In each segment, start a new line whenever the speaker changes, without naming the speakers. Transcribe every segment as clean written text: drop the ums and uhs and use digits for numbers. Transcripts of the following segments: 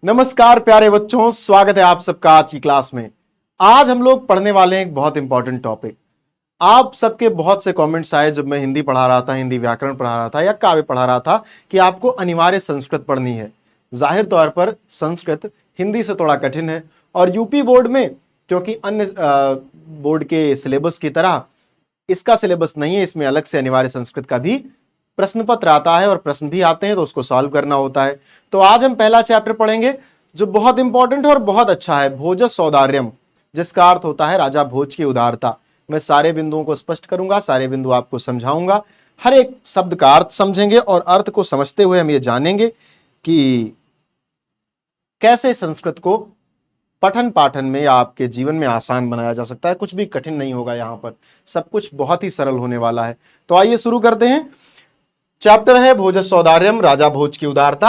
नमस्कार प्यारे बच्चों, स्वागत है आप सबका आज की क्लास में। आज हम लोग पढ़ने वाले हैं एक बहुत इंपॉर्टेंट टॉपिक। आप सबके बहुत से कमेंट्स आए जब मैं हिंदी पढ़ा रहा था, हिंदी व्याकरण पढ़ा रहा था या काव्य पढ़ा रहा था कि आपको अनिवार्य संस्कृत पढ़नी है। जाहिर तौर पर संस्कृत हिंदी से थोड़ा कठिन है और यूपी बोर्ड में, क्योंकि अन्य बोर्ड के सिलेबस की तरह इसका सिलेबस नहीं है, इसमें अलग से अनिवार्य संस्कृत का भी प्रश्न पत्र आता है और प्रश्न भी आते हैं तो उसको सॉल्व करना होता है। तो आज हम पहला चैप्टर पढ़ेंगे जो बहुत इंपॉर्टेंट है और बहुत अच्छा है, भोज सौदार्यम, जिसका अर्थ होता है राजा भोज की उदारता। मैं सारे बिंदुओं को स्पष्ट करूंगा, सारे बिंदु आपको समझाऊंगा, हर एक शब्द का अर्थ समझेंगे और अर्थ को समझते हुए हम ये जानेंगे कि कैसे संस्कृत को पठन पाठन में या आपके जीवन में आसान बनाया जा सकता है। कुछ भी कठिन नहीं होगा, यहां पर सब कुछ बहुत ही सरल होने वाला है। तो आइए शुरू करते हैं। चैप्टर है भोज सौदार्यम, राजा भोज की उदारता।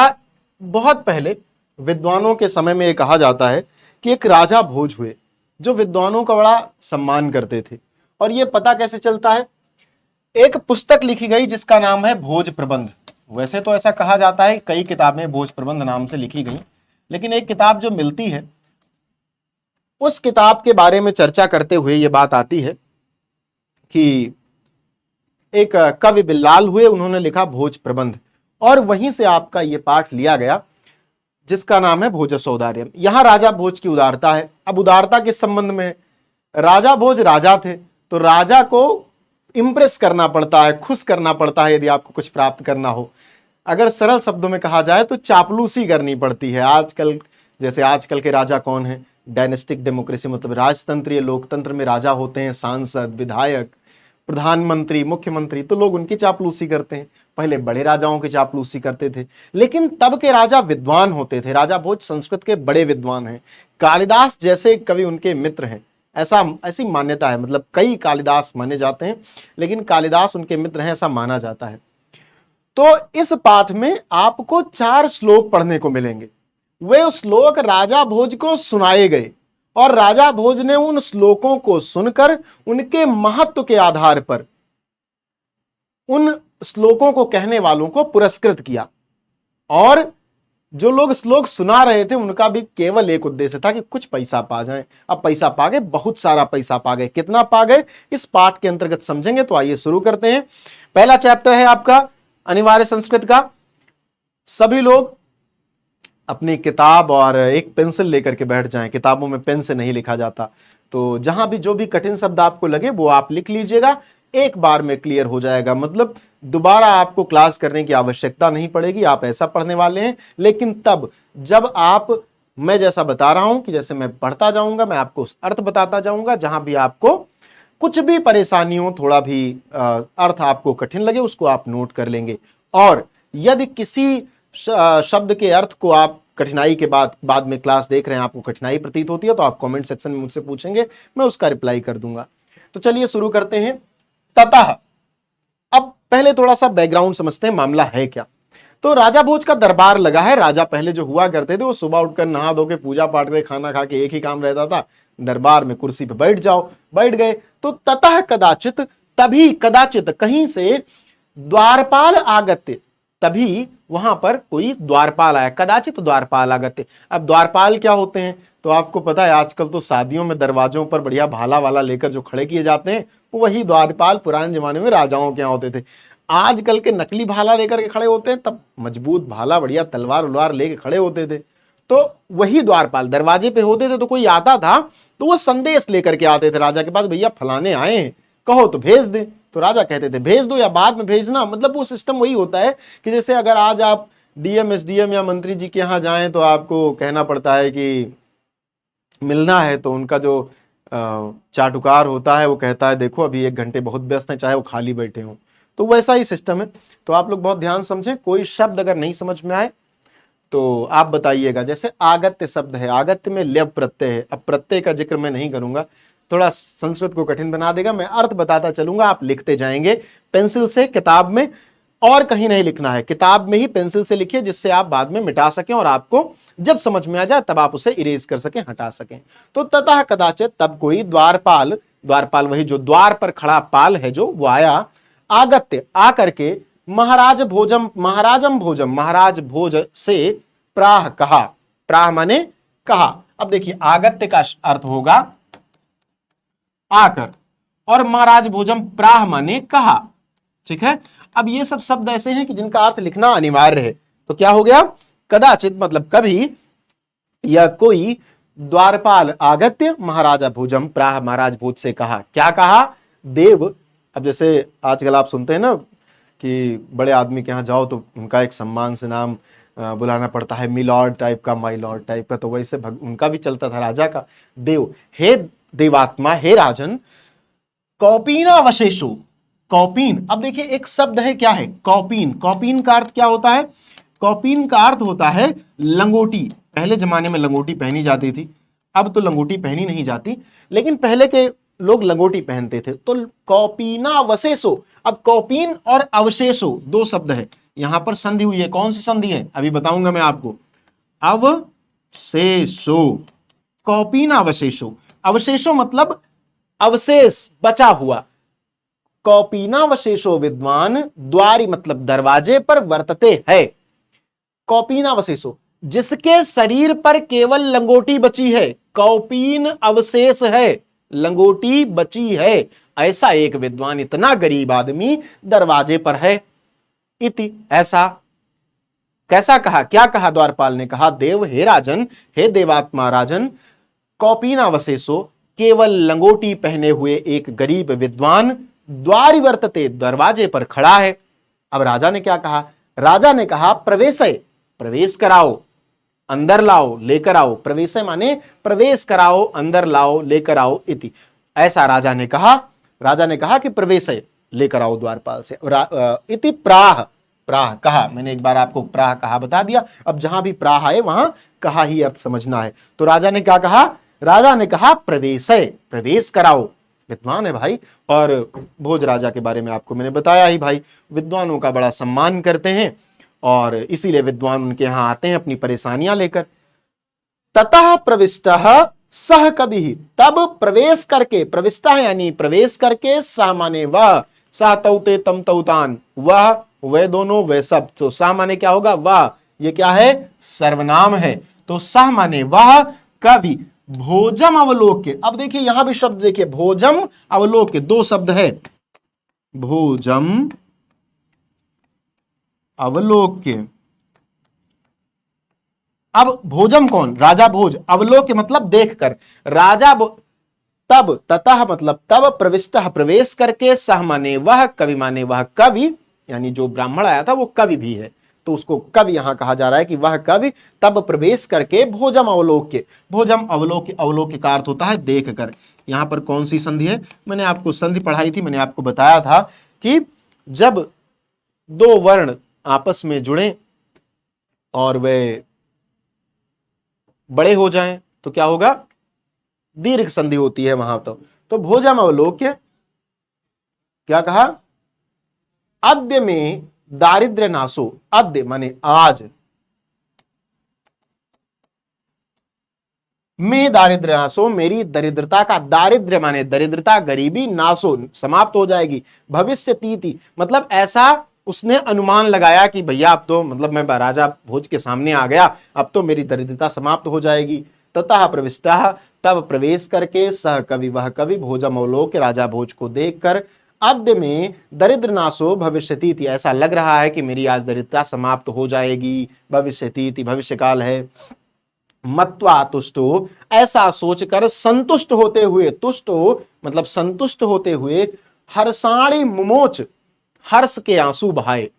बहुत पहले विद्वानों के समय में यह कहा जाता है कि एक राजा भोज हुए जो विद्वानों का बड़ा सम्मान करते थे। और यह पता कैसे चलता है? एक पुस्तक लिखी गई जिसका नाम है भोज प्रबंध। वैसे तो ऐसा कहा जाता है कई किताबें भोज प्रबंध नाम से लिखी गई, लेकिन एक किताब जो मिलती है उस किताब के बारे में चर्चा करते हुए यह बात आती है कि एक कवि बिल्लाल हुए, उन्होंने लिखा भोज प्रबंध और वहीं से आपका यह पाठ लिया गया जिसका नाम है भोज सौदार्यम। यहां राजा भोज की उदारता है। अब उदारता किस संबंध में है? राजा भोज राजा थे तो राजा को इंप्रेस करना पड़ता है, खुश करना पड़ता है यदि आपको कुछ प्राप्त करना हो। अगर सरल शब्दों में कहा जाए तो चापलूसी करनी पड़ती है। आजकल जैसे आजकल के राजा कौन है? डायनेस्टिक डेमोक्रेसी मतलब राजतंत्रीय लोकतंत्र में राजा होते हैं सांसद, विधायक, प्रधानमंत्री, मुख्यमंत्री, तो लोग उनकी चापलूसी करते हैं। पहले बड़े राजाओं की चापलूसी करते थे, लेकिन तब के राजा विद्वान होते थे। राजा भोज संस्कृत के बड़े विद्वान हैं। कालिदास जैसे कवि उनके मित्र हैं, ऐसी मान्यता है। मतलब कई कालिदास माने जाते हैं, लेकिन कालिदास उनके मित्र हैं, ऐसा माना जाता है। तो इस पाठ में आपको 4 श्लोक पढ़ने को मिलेंगे। वे श्लोक राजा भोज को सुनाए गए और राजा भोज ने उन श्लोकों को सुनकर उनके महत्व के आधार पर उन श्लोकों को कहने वालों को पुरस्कृत किया। और जो लोग श्लोक सुना रहे थे उनका भी केवल एक उद्देश्य था कि कुछ पैसा पा जाएं। अब पैसा पा गए, बहुत सारा पैसा पा गए। कितना पा गए इस पाठ के अंतर्गत समझेंगे। तो आइए शुरू करते हैं। पहला चैप्टर है आपका अनिवार्य संस्कृत का। सभी लोग अपनी किताब और एक पेंसिल लेकर के बैठ जाएं। किताबों में पेन से नहीं लिखा जाता, तो जहां भी जो भी कठिन शब्द आपको लगे वो आप लिख लीजिएगा। एक बार में क्लियर हो जाएगा, मतलब दोबारा आपको क्लास करने की आवश्यकता नहीं पड़ेगी। आप ऐसा पढ़ने वाले हैं, लेकिन तब जब आप मैं जैसा बता रहा हूं कि जैसे मैं पढ़ता जाऊंगा मैं आपको अर्थ बताता जाऊंगा। जहां भी आपको कुछ भी परेशानी हो, थोड़ा भी अर्थ आपको कठिन लगे, उसको आप नोट कर लेंगे। और यदि किसी शब्द के अर्थ को आप कठिनाई के बाद में क्लास देख रहे हैं, आपको कठिनाई प्रतीत होती है, तो आप कमेंट सेक्शन में मुझसे पूछेंगे, मैं उसका रिप्लाई कर दूंगा। तो चलिए शुरू करते हैं। ततः, अब पहले थोड़ा सा बैकग्राउंड समझते हैं, मामला है क्या। तो राजा भोज का दरबार लगा है। राजा पहले जो हुआ करते थे वो सुबह उठकर नहा धो के पूजा पाठ के खाना खा के एक ही काम रहता था, दरबार में कुर्सी पे बैठ जाओ। बैठ गए तो ततः कदाचित, तभी कदाचित कहीं से द्वारपाल आगत्य, तभी वहां पर कोई द्वारपाल आया। कदाचित द्वारपाल आगत्य। अब द्वारपाल क्या होते हैं तो आपको पता है, आजकल तो शादियों में दरवाजों पर बढ़िया भाला वाला लेकर जो खड़े किए जाते हैं वही द्वारपाल पुराने जमाने में राजाओं के यहाँ होते थे। आजकल के नकली भाला लेकर के खड़े होते हैं, तब मजबूत भाला बढ़िया तलवार उलवार लेके खड़े होते थे। तो वही द्वारपाल दरवाजे पे होते थे। तो कोई आता था तो वो संदेश लेकर के आते थे राजा के पास, भैया फलाने आए हैं, कहो तो भेज दे। तो राजा कहते थे भेज दो या बाद में भेजना। मतलब वो सिस्टम वही होता है कि जैसे अगर आज आप डीएम, एसडीएम या मंत्री जी के यहाँ जाएं तो आपको कहना पड़ता है कि मिलना है, तो उनका जो चाटुकार होता है वो कहता है देखो अभी 1 घंटे बहुत व्यस्त हैं, चाहे वो खाली बैठे हों। तो वैसा ही सिस्टम है। तो आप लोग बहुत ध्यान समझें, कोई शब्द अगर नहीं समझ में आए तो आप बताइएगा। जैसे आगत्य शब्द है, आगत्य में ल्यप प्रत्यय है। अब प्रत्यय का जिक्र मैं नहीं करूंगा, थोड़ा संस्कृत को कठिन बना देगा। मैं अर्थ बताता चलूंगा, आप लिखते जाएंगे पेंसिल से किताब में, और कहीं नहीं लिखना है। किताब में ही पेंसिल से लिखिए जिससे आप बाद में मिटा सकें और आपको जब समझ में आ जाए तब आप उसे इरेज कर सकें, हटा सकें। तो ततः कदाचित, तब कोई द्वारपाल, द्वारपाल वही जो द्वार पर खड़ा पाल है जो, वो आया। आगत्य, आकर के महाराज भोजम, महाराजम भोजम, महाराज भोज से प्राह कहा। प्राह माने कहा। अब देखिए आगत्य का अर्थ होगा आकर, और महाराज भोजम प्राह माने कहा। ठीक है, अब ये सब शब्द ऐसे हैं कि जिनका अर्थ लिखना अनिवार्य है। तो क्या हो गया, कदाचित मतलब कभी, या कोई द्वारपाल आगत्य महाराजा भोजम प्राह, महाराज भोज से कहा। क्या कहा, देव। अब जैसे आजकल आप सुनते हैं ना कि बड़े आदमी के यहाँ जाओ तो उनका एक सम्मान से नाम बुलाना पड़ता है, मिलॉर्ड टाइप का, माई लॉर्ड टाइप का, तो वैसे उनका भी चलता था राजा का। देव, हे देवात्मा, हे राजन, कौपीनावशेषो, कौपीन। अब देखिए एक शब्द है, क्या है, कौपीन। कौपीन का अर्थ क्या होता है, कौपीन का अर्थ होता है लंगोटी। पहले जमाने में लंगोटी पहनी जाती थी, अब तो लंगोटी पहनी नहीं जाती, लेकिन पहले के लोग लंगोटी पहनते थे। तो कौपीनावशेषो, अब कौपीन और अवशेषो दो शब्द है, यहां पर संधि हुई है। कौन सी संधि है अभी बताऊंगा मैं आपको। अवशेषो, कौपीनावशेषो, अवशेषो मतलब अवशेष, बचा हुआ। कौपीनावशेषो विद्वान, द्वारी मतलब दरवाजे पर, वर्तते है। कौपीनावशेषो, जिसके शरीर पर केवल लंगोटी बची है, कौपीन अवशेष है, लंगोटी बची है, ऐसा एक विद्वान, इतना गरीब आदमी दरवाजे पर है। इति, ऐसा। कैसा कहा, क्या कहा द्वारपाल ने कहा, देव, हे राजन, हे देवात्मा राजन, कौपीनावशेषो, केवल लंगोटी पहने हुए एक गरीब विद्वान, द्वारि वर्तते, दरवाजे पर खड़ा है। अब राजा ने क्या कहा, राजा ने कहा प्रवेशय, प्रवेश कराओ, अंदर लाओ, लेकर आओ। प्रवेशय माने प्रवेश कराओ, अंदर लाओ, लेकर आओ। इति, ऐसा राजा ने कहा। राजा ने कहा कि प्रवेशय, लेकर आओ द्वारपाल से। इति प्राह, प्राह कहा। मैंने एक बार आपको प्राह कहा बता दिया, अब जहां भी प्राह आए वहां कहा ही अर्थ समझना है। तो राजा ने क्या कहा, राजा ने कहा प्रवेशय, प्रवेश कराओ। विद्वान है भाई, और भोज राजा के बारे में आपको मैंने बताया ही भाई, विद्वानों का बड़ा सम्मान करते हैं, और इसीलिए विद्वान उनके यहां आते हैं अपनी परेशानियां लेकर। ततः प्रविष्टः सह कवि, तब प्रवेश करके, प्रविष्टः यानी प्रवेश करके, सह माने वह, सह तौते तम तौतान, वह, वे दोनों, वे सब। तो सह माने क्या होगा, वह, ये क्या है, सर्वनाम है। तो सह माने वह कवि, भोजम अवलोक्य। अब देखिए यहां भी शब्द देखिए, भोजम अवलोक्य, दो शब्द है, भोजम अवलोक्य। अब भोजम कौन, राजा भोज, अवलोक्य मतलब देखकर, राजा तब, ततः मतलब तब, प्रविष्टः प्रवेश करके, सह माने वह, कवि माने वह कवि, यानी जो ब्राह्मण आया था वो कवि भी है, तो उसको कवि यहां कहा जा रहा है कि वह कवि तब प्रवेश करके, भोजम अवलोक्य। भोजम अवलोक्य, अवलोक्य का अर्थ होता है देख कर। यहां पर कौन सी संधि है, मैंने आपको संधि पढ़ाई थी, मैंने आपको बताया था कि जब दो वर्ण आपस में जुड़े और वे बड़े हो जाएं तो क्या होगा, दीर्घ संधि होती है वहां। तो भोजम अवलोक्य, क्या कहा, अद्य में दारिद्र्य नाशो, अद्य माने आज, में दारिद्र्य नाशो, मेरी दरिद्रता का, दारिद्र्य माने दरिद्रता, गरीबी, नाशो समाप्त हो जाएगी। भविष्य तीति मतलब ऐसा उसने अनुमान लगाया कि भैया अब तो मतलब मैं राजा भोज के सामने आ गया, अब तो मेरी दरिद्रता समाप्त हो जाएगी। ततः प्रविष्टः, तब प्रवेश करके, सह कवि वह कवि, भोजम अवलोक्य राजा भोज को देखकर, अद्य में दरिद्र नाशो भविष्यतीति, ऐसा लग रहा है कि मेरी आज दरिद्रता समाप्त हो जाएगी। भविष्यतीति भविष्य काल है। मत्वा तुष्टो, ऐसा सोचकर, संतुष्ट होते हुए, तुष्टो मतलब संतुष्ट होते हुए, हर्षाणि मुमोच, हर्ष के आंसू बहाए,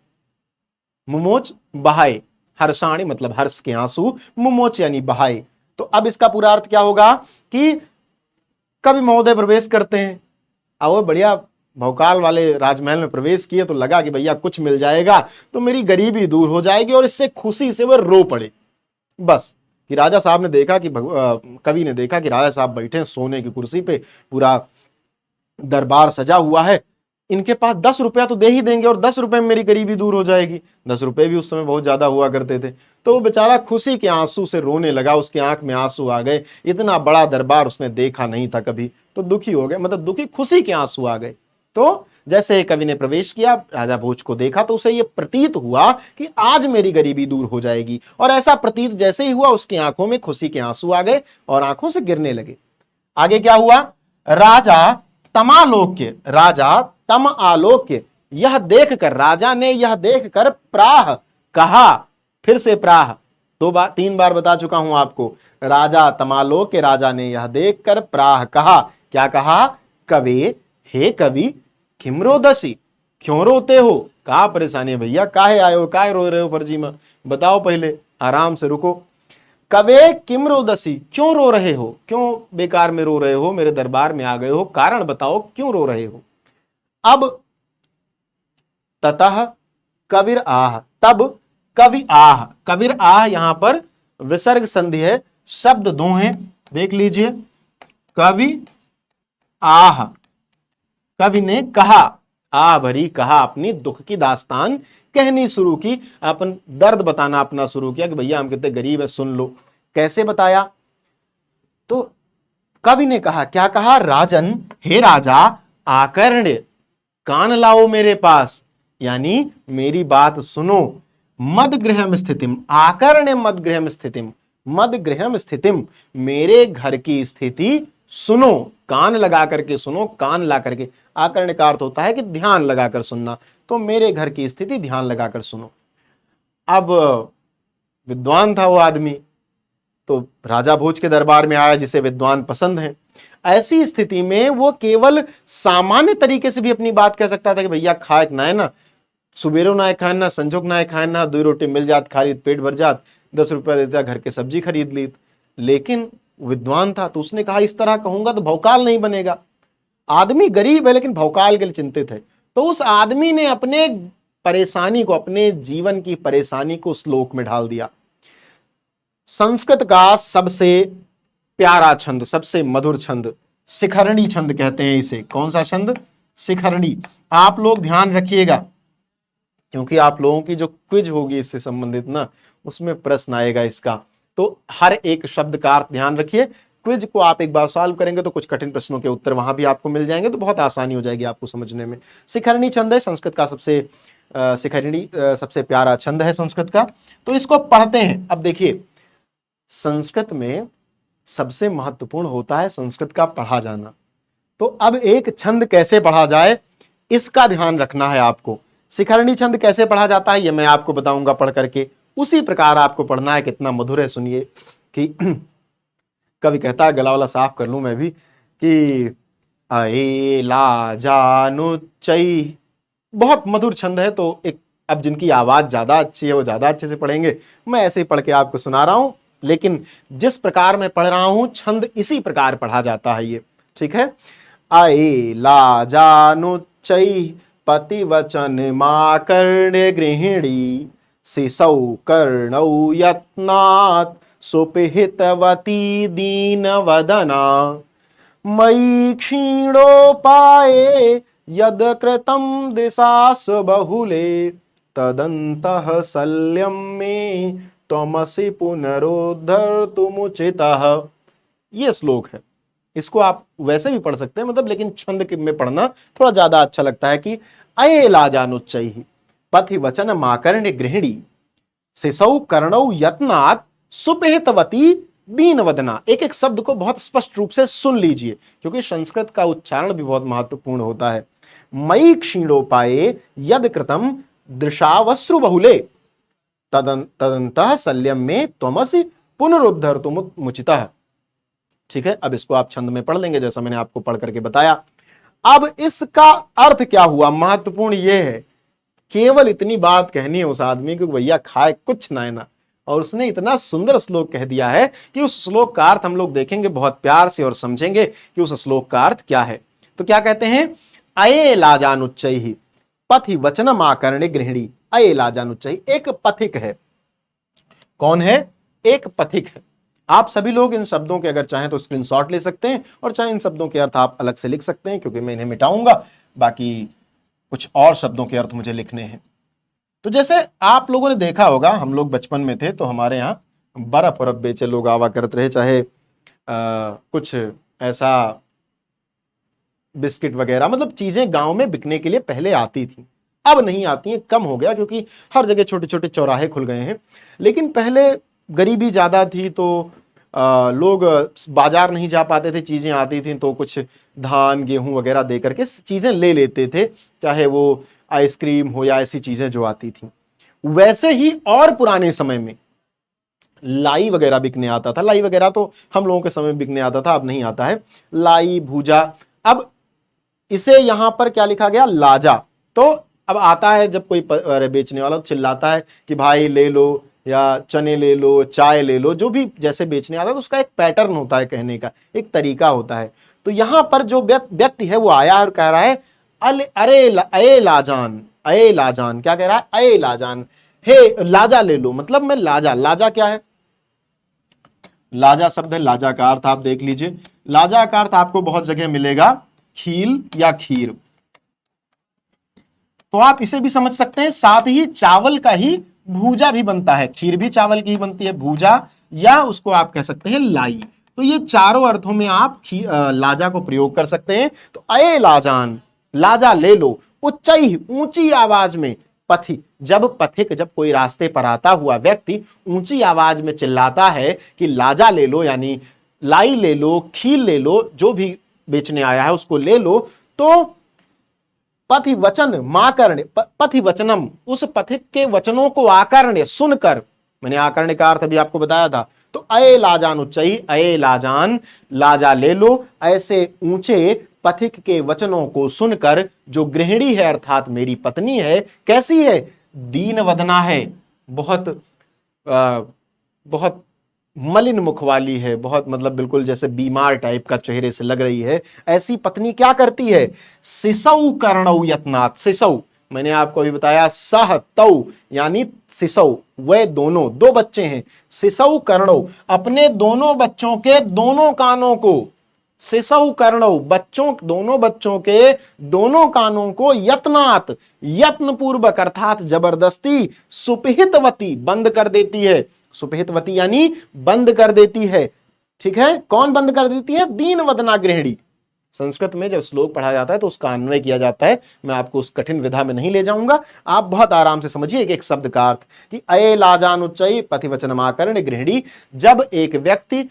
मुमोच बहाए, हर्षाणि मतलब हर्ष के आंसू, मुमोच यानी बहाए। तो अब इसका पूरा अर्थ क्या होगा कि कवि महोदय प्रवेश करते हैं, अब बढ़िया भौकाल वाले राजमहल में प्रवेश किए तो लगा कि भैया कुछ मिल जाएगा तो मेरी गरीबी दूर हो जाएगी, और इससे खुशी से वह रो पड़े। बस कि राजा साहब ने देखा कि कवि ने देखा कि राजा साहब बैठे हैं सोने की कुर्सी पे, पूरा दरबार सजा हुआ है, इनके पास 10 रुपया तो दे ही देंगे और 10 रुपए में मेरी गरीबी दूर हो जाएगी। 10 रुपए भी उस समय बहुत ज्यादा हुआ करते थे। तो वो बेचारा खुशी के आंसू से रोने लगा, उसके आंख में आंसू आ गए, इतना बड़ा दरबार उसने देखा नहीं था कभी, तो दुखी हो गए, मतलब दुखी, खुशी के आंसू आ गए। तो जैसे कवि ने प्रवेश किया, राजा भोज को देखा तो उसे यह प्रतीत हुआ कि आज मेरी गरीबी दूर हो जाएगी, और ऐसा प्रतीत जैसे ही हुआ उसकी आंखों में खुशी के आंसू आ गए और आंखों से गिरने लगे। आगे क्या हुआ? राजा तमालोक्य, राजा तम आलोक्य, यह देखकर, राजा ने यह देखकर प्राह कहा, फिर से प्राह, तीन बार बता चुका हूं आपको। राजा तमालोक्य, राजा ने यह देखकर प्राह कहा, क्या कहा? कवे, हे कवि, किम रोदसी, क्यों रोते हो? कहा परेशानी है भैया, काहे आए हो, काहे रो रहे हो फर्जी में, बताओ, पहले आराम से रुको। कवे किम रोदसी, क्यों रो रहे हो, क्यों बेकार में रो रहे हो, मेरे दरबार में आ गए हो, कारण बताओ क्यों रो रहे हो। अब ततः कबीर आह, तब कवि आह, कबीर आह यहां पर विसर्ग संधि है, शब्द दो हैं, देख लीजिए। कवि आह, कवि ने कहा, आ भरी कहा, अपनी दुख की दास्तान कहनी शुरू की, अपन दर्द बताना अपना शुरू किया कि भैया हम कितने गरीब है, सुन लो। कैसे बताया? तो कवि ने कहा, क्या कहा? राजन, हे राजा, आकर्ण्य, कान लाओ मेरे पास, यानी मेरी बात सुनो। मद गृहम स्थितिम, आकर्ण्य मद गृहम स्थितिम, मद गृहम स्थितिम, मेरे घर की स्थिति सुनो, कान लगा करके सुनो, कान ला करके। आकर्ण्य का अर्थ होता है कि ध्यान लगाकर सुनना, तो मेरे घर की स्थिति ध्यान लगाकर सुनो। अब विद्वान था वो आदमी, तो राजा भोज के दरबार में आया जिसे विद्वान पसंद है। ऐसी स्थिति में वो केवल सामान्य तरीके से भी अपनी बात कह सकता था कि भैया खाए ना है ना, सुबेरो ना खाए ना, संजोग ना खाए ना, 2 रोटी मिल जात, खा लीत, पेट भर जात, 10 रुपया देता, घर के सब्जी खरीद लीत। लेकिन विद्वान था तो उसने कहा इस तरह कहूंगा तो भौकाल नहीं बनेगा। आदमी गरीब है लेकिन भौकाल के लिए चिंतित है, तो उस आदमी ने अपने परेशानी को, अपने जीवन की परेशानी को श्लोक में ढाल दिया। संस्कृत का सबसे प्यारा छंद, सबसे मधुर छंद, शिखरणी छंद कहते हैं इसे। कौन सा छंद? शिखरणी। आप लोग ध्यान रखिएगा, क्योंकि आप लोगों की जो क्विज होगी इससे संबंधित ना, उसमें प्रश्न आएगा इसका, तो हर एक शब्द का अर्थ ध्यान रखिए। क्विज को आप एक बार सॉल्व करेंगे तो कुछ कठिन प्रश्नों के उत्तर वहां भी आपको मिल जाएंगे, तो बहुत आसानी हो जाएगी आपको समझने में। शिखरणी छंद है संस्कृत का सबसे, शिखरणी सबसे प्यारा छंद है संस्कृत का। तो इसको पढ़ते हैं। अब देखिए, संस्कृत में सबसे महत्वपूर्ण होता है संस्कृत का पढ़ा जाना। तो अब एक छंद कैसे पढ़ा जाए इसका ध्यान रखना है आपको। शिखरणी छंद कैसे पढ़ा जाता है ये मैं आपको बताऊंगा पढ़ करके, उसी प्रकार आपको पढ़ना है। कितना मधुर है सुनिए कि कवि कहता है, गला वाला साफ कर लूं मैं भी, कि अए ला जानुच्चई, बहुत मधुर छंद है। तो एक, अब जिनकी आवाज ज्यादा अच्छी है वो ज्यादा अच्छे से पढ़ेंगे, मैं ऐसे ही पढ़ के आपको सुना रहा हूं, लेकिन जिस प्रकार मैं पढ़ रहा हूं छंद इसी प्रकार पढ़ा जाता है ये, ठीक है। अए ला जानुच्चई पति वचन माकर्ण्य गृहिणी, शिशौ कर्णौ यत्नात् सुपिहितवती दीन वदना, मयि क्षीणोपाये यद कृतं दिशासु बहुले, तदन्तः शल्यं मे त्वमसि पुनरुद्धर्तुमुचितः। ये श्लोक है, इसको आप वैसे भी पढ़ सकते हैं मतलब, लेकिन छंद में पढ़ना थोड़ा ज्यादा अच्छा लगता है कि अये लाजानुच्चैः पथि वचन माकर्ण्य गृहिणी, शिशौ कर्णौ यत्नात् सुपिहितवती दीन वदना। एक एक शब्द को बहुत स्पष्ट रूप से सुन लीजिए, क्योंकि संस्कृत का उच्चारण भी बहुत महत्वपूर्ण होता है। मयि क्षीणोपाये यद कृतं दृशावश्रु बहुले, तदन्तः शल्यं मे त्वमसि पुनरुद्धर्तुमुचितः। ठीक है, अब इसको आप छंद में पढ़ लेंगे जैसा मैंने आपको पढ़ करके बताया। अब इसका अर्थ क्या हुआ, महत्वपूर्ण यह है, केवल इतनी बात कहनी है उस आदमी को, भैया खाए कुछ ना है ना, और उसने इतना सुंदर श्लोक कह दिया है कि उस श्लोक का अर्थ हम लोग देखेंगे बहुत प्यार से और समझेंगे कि उस श्लोक का अर्थ क्या है। तो क्या कहते हैं? अये लाजानुच्चैः पथि वचनम आकर्ण्य गृहिणी। अये लाजानुच्चैः एक पथिक है। कौन है? एक पथिक है। आप सभी लोग इन शब्दों के अगर चाहें तो स्क्रीनशॉट ले सकते हैं, और चाहे इन शब्दों के अर्थ आप अलग से लिख सकते हैं, क्योंकि मैं इन्हें मिटाऊंगा, बाकी कुछ और शब्दों के अर्थ मुझे लिखने हैं। तो जैसे आप लोगों ने देखा होगा, हम लोग बचपन में थे तो हमारे यहाँ बर्फ बर्फ बेचे लोग आवा करते रहे, चाहे कुछ ऐसा बिस्किट वगैरह, मतलब चीजें गांव में बिकने के लिए पहले आती थी, अब नहीं आती हैं, कम हो गया क्योंकि हर जगह छोटे छोटे चौराहे खुल गए हैं। लेकिन पहले गरीबी ज्यादा थी तो लोग बाजार नहीं जा पाते थे, चीजें आती थी तो कुछ धान गेहूं वगैरह दे करके चीजें ले लेते थे, चाहे वो आइसक्रीम हो या ऐसी चीजें जो आती थी। वैसे ही और पुराने समय में लाई वगैरह बिकने आता था। लाई वगैरह तो हम लोगों के समय में बिकने आता था, अब नहीं आता है। लाई भूजा, अब इसे यहां पर क्या लिखा गया, लाजा। तो अब आता है जब कोई बेचने वाला चिल्लाता है कि भाई ले लो, या चने ले लो, चाय ले लो, जो भी जैसे बेचने आता है तो उसका एक पैटर्न होता है, कहने का एक तरीका होता है। तो यहां पर जो व्यक्ति है वो आया और कह रहा है अरे लाजान, अये लाजान, क्या कह रहा है, अये लाजान, हे लाजा ले लो। मतलब मैं लाजा, लाजा क्या है, लाजा शब्द है, लाजा का अर्थ आप देख लीजिए। लाजा का अर्थ आपको बहुत जगह मिलेगा खील या खीर, तो आप इसे भी समझ सकते हैं। साथ ही चावल का ही भूजा भी बनता है, खीर भी चावल की ही बनती है, भूजा या उसको आप कह सकते हैं लाई। तो ये चारों अर्थों में आप लाजा को प्रयोग कर सकते हैं। तो अये लाजान, लाजा ले लो, उच्चाई ऊंची आवाज में, पथिक, जब कोई रास्ते पर आता हुआ व्यक्ति ऊंची आवाज में चिल्लाता है कि लाजा ले लो, यानी लाई ले लो, खील ले लो, जो भी बेचने आया है उसको ले लो, तो पथि वचन माकर्ण्य, पथि वचनम, उस पथिक के वचनों को आकर्ण्य सुनकर, मैंने आकर्ण्य का अर्थ अभी आपको बताया था। तो अये लाजान उच्चई, अये लाजान, लाजा ले लो, ऐसे ऊंचे पथिक के वचनों को सुनकर जो गृहिणी है अर्थात मेरी पत्नी है, कैसी है, दीन वदना है, बहुत मलिन मुख वाली है, बहुत मतलब बिल्कुल जैसे बीमार टाइप का चेहरे से लग रही है, ऐसी पत्नी क्या करती है, सिसौ कर्णौ यत्नात्, सिसौ मैंने आपको अभी बताया, सह तौ यानी सिसौ, वे दोनों, दो बच्चे हैं, सिसौ कर्णौ, अपने दोनों बच्चों के दोनों कानों को, सिसौ कर्णौ, दोनों बच्चों के दोनों कानों को, यत्नात्, यत्न पूर्वक अर्थात जबरदस्ती, सुपहितवती, बंद कर देती है, सुपहितवती यानी बंद कर देती है। ठीक है, कौन बंद कर देती है, दीन वदना गृहिणी। संस्कृत में जब श्लोक पढ़ा जाता है तो उसका अन्वय किया जाता है, मैं आपको उस कठिन विधा में नहीं ले जाऊंगा, आप बहुत आराम से समझिए एक एक शब्द का अर्थ कि अये लाजानुच्चयी पथिवचनमाकर्ण गृहिणी, जब एक व्यक्ति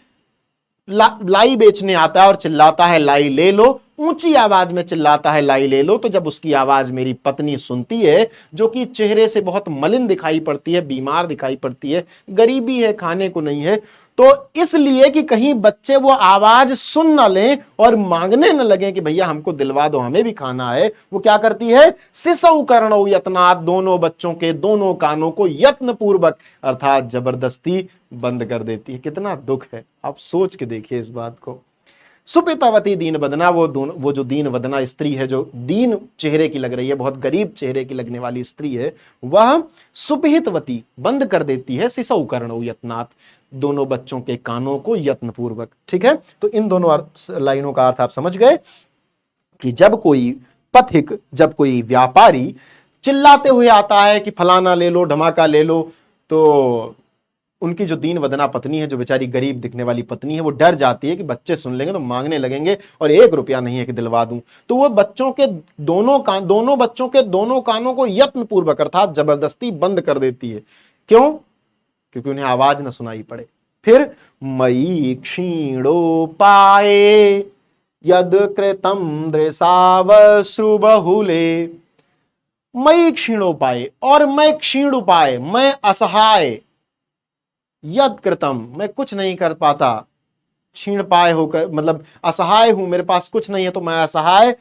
लाई बेचने आता है और चिल्लाता है लाई ले लो, ऊंची आवाज में चिल्लाता है लाई ले लो, तो जब उसकी आवाज मेरी पत्नी सुनती है, जो कि चेहरे से बहुत मलिन दिखाई पड़ती है, बीमार दिखाई पड़ती है, गरीबी है, खाने को नहीं है, तो इसलिए कि कहीं बच्चे वो आवाज सुन न लें और मांगने न लगे कि भैया हमको दिलवा दो, हमें भी खाना है, वो क्या करती है, सिसौ कर्णौ यत्नात्, दोनों बच्चों के दोनों कानों को यत्न पूर्वक अर्थात जबरदस्ती बंद कर देती है। कितना दुख है, आप सोच के देखिए इस बात को। सुपितावती दीन वदना, वो जो दीन वदना स्त्री है, जो दीन चेहरे की लग रही है, बहुत गरीब चेहरे की लगने वाली स्त्री है, वह सुपिहितवती बंद कर देती है, सिसौ कर्णौ यत्नात्, दोनों बच्चों के कानों को यत्न पूर्वक। ठीक है, तो इन दोनों लाइनों का अर्थ आप समझ गए कि जब कोई पथिक, जब कोई व्यापारी चिल्लाते हुए आता है कि फलाना ले लो, धमाका ले लो, तो उनकी जो दीन वदना पत्नी है, जो बेचारी गरीब दिखने वाली पत्नी है, वो डर जाती है कि बच्चे सुन लेंगे तो मांगने लगेंगे और 1 रुपया नहीं है कि दिलवा दूं, तो वो बच्चों के दोनों बच्चों के दोनों कानों को यत्न पूर्वक अर्थात जबरदस्ती बंद कर देती है। क्यों, क्योंकि उन्हें आवाज न सुनाई पड़े। फिर मयि क्षीणोपाये यद कृतम दृशावश्रु बहुले, मयि क्षीणोपाये, और मैं क्षीण उपाय, मैं असहाय, यद कृतम, मैं कुछ नहीं कर पाता, क्षीण पाए होकर मतलब असहाय हूं, मेरे पास कुछ नहीं है, तो मैं असहाय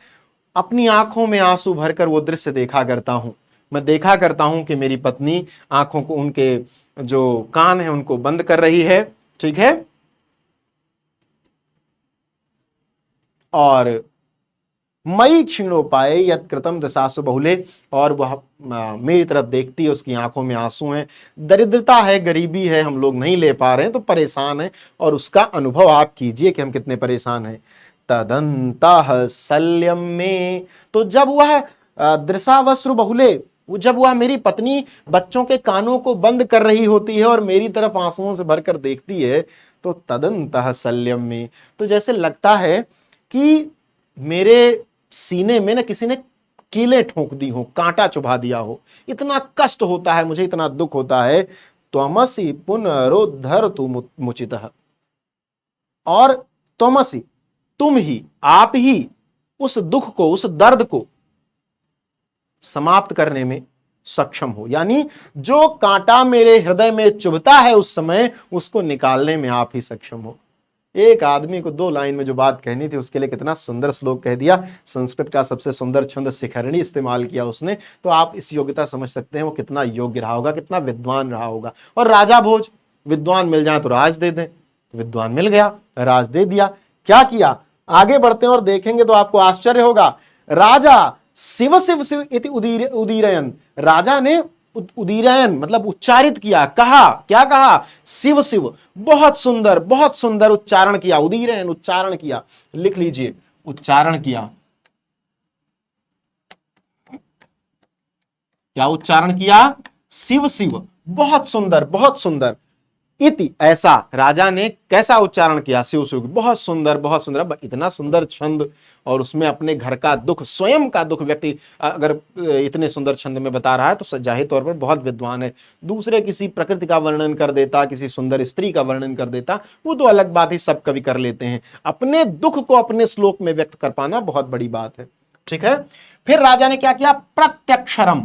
अपनी आंखों में आंसू भरकर वो दृश्य देखा करता हूं। मैं देखा करता हूं कि मेरी पत्नी आंखों को, उनके जो कान है उनको बंद कर रही है। ठीक है, और मई क्षीणोपाय यत् कृतम दशासु बहुले, और वह मेरी तरफ देखती है, उसकी आंखों में आंसू हैं, दरिद्रता है, गरीबी है, हम लोग नहीं ले पा रहे हैं तो परेशान है, और उसका अनुभव आप कीजिए कि हम कितने परेशान हैं। तदंतः शल्यम में, तो जब वह दृशावस्रु बहुले, जब वह मेरी पत्नी बच्चों के कानों को बंद कर रही होती है और मेरी तरफ आंसुओं से भरकर देखती है, तो तदंतः शल्यम में, तो जैसे लगता है कि मेरे सीने में ना किसी ने कीलें ठोक दी हो, कांटा चुभा दिया हो, इतना कष्ट होता है मुझे, इतना दुख होता है। त्वमसि पुनरुद्धर तु मुचितः, और त्वमसि, तुम ही, आप ही उस दुख को, उस दर्द को समाप्त करने में सक्षम हो। यानी जो कांटा मेरे हृदय में चुभता है उस समय, उसको निकालने में आप ही सक्षम हो। एक आदमी को 2 लाइन में जो बात कहनी थी उसके लिए कितना सुंदर श्लोक कह दिया। संस्कृत का सबसे सुंदर छंद शिखरणी इस्तेमाल किया उसने। तो आप इस योग्यता समझ सकते हैं वो कितना योग्य रहा होगा, कितना विद्वान रहा होगा। और राजा भोज, विद्वान मिल जाए तो राज दे दें, तो विद्वान मिल गया, राज दे दिया। क्या किया, आगे बढ़ते हैं और देखेंगे तो आपको आश्चर्य होगा। राजा शिव शिव शिव इति उदीरयन, राजा ने उदीरयन मतलब उच्चारित किया, कहा, क्या कहा, शिव शिव, बहुत सुंदर उच्चारण किया, उदीरयन उच्चारण किया। लिख लीजिए, उच्चारण किया, क्या उच्चारण किया, शिव शिव, बहुत सुंदर। इति, ऐसा, राजा ने कैसा उच्चारण किया, शिव शिव, बहुत सुंदर। इतना सुंदर छंद, और उसमें अपने घर का दुख, स्वयं का दुख व्यक्ति अगर इतने सुंदर छंद में बता रहा है तो जाहिर तौर पर बहुत विद्वान है। दूसरे किसी प्रकृति का वर्णन कर देता, किसी सुंदर स्त्री का वर्णन कर देता, वो तो अलग बात ही, सब कवि कर लेते हैं। अपने दुख को अपने श्लोक में व्यक्त कर पाना बहुत बड़ी बात है। ठीक है, फिर राजा ने क्या किया, प्रत्यक्षरम,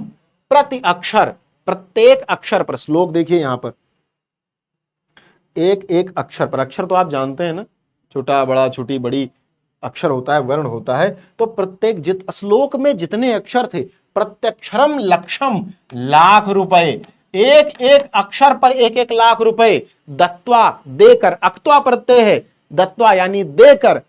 प्रति अक्षर, प्रत्येक अक्षर पर, श्लोक देखिए यहां पर, एक एक अक्षर पर, अक्षर तो आप जानते हैं ना, छोटा बड़ा, छोटी बड़ी अक्षर होता है, वर्ण होता है। तो प्रत्येक श्लोक में जितने अक्षर थे, प्रत्यक्षरम लक्षम, लाख रुपए, एक एक अक्षर पर 1-1 लाख रुपए, दत्वा, देकर, अक्त्वा प्रत्यय है, दत्वा यानी देकर,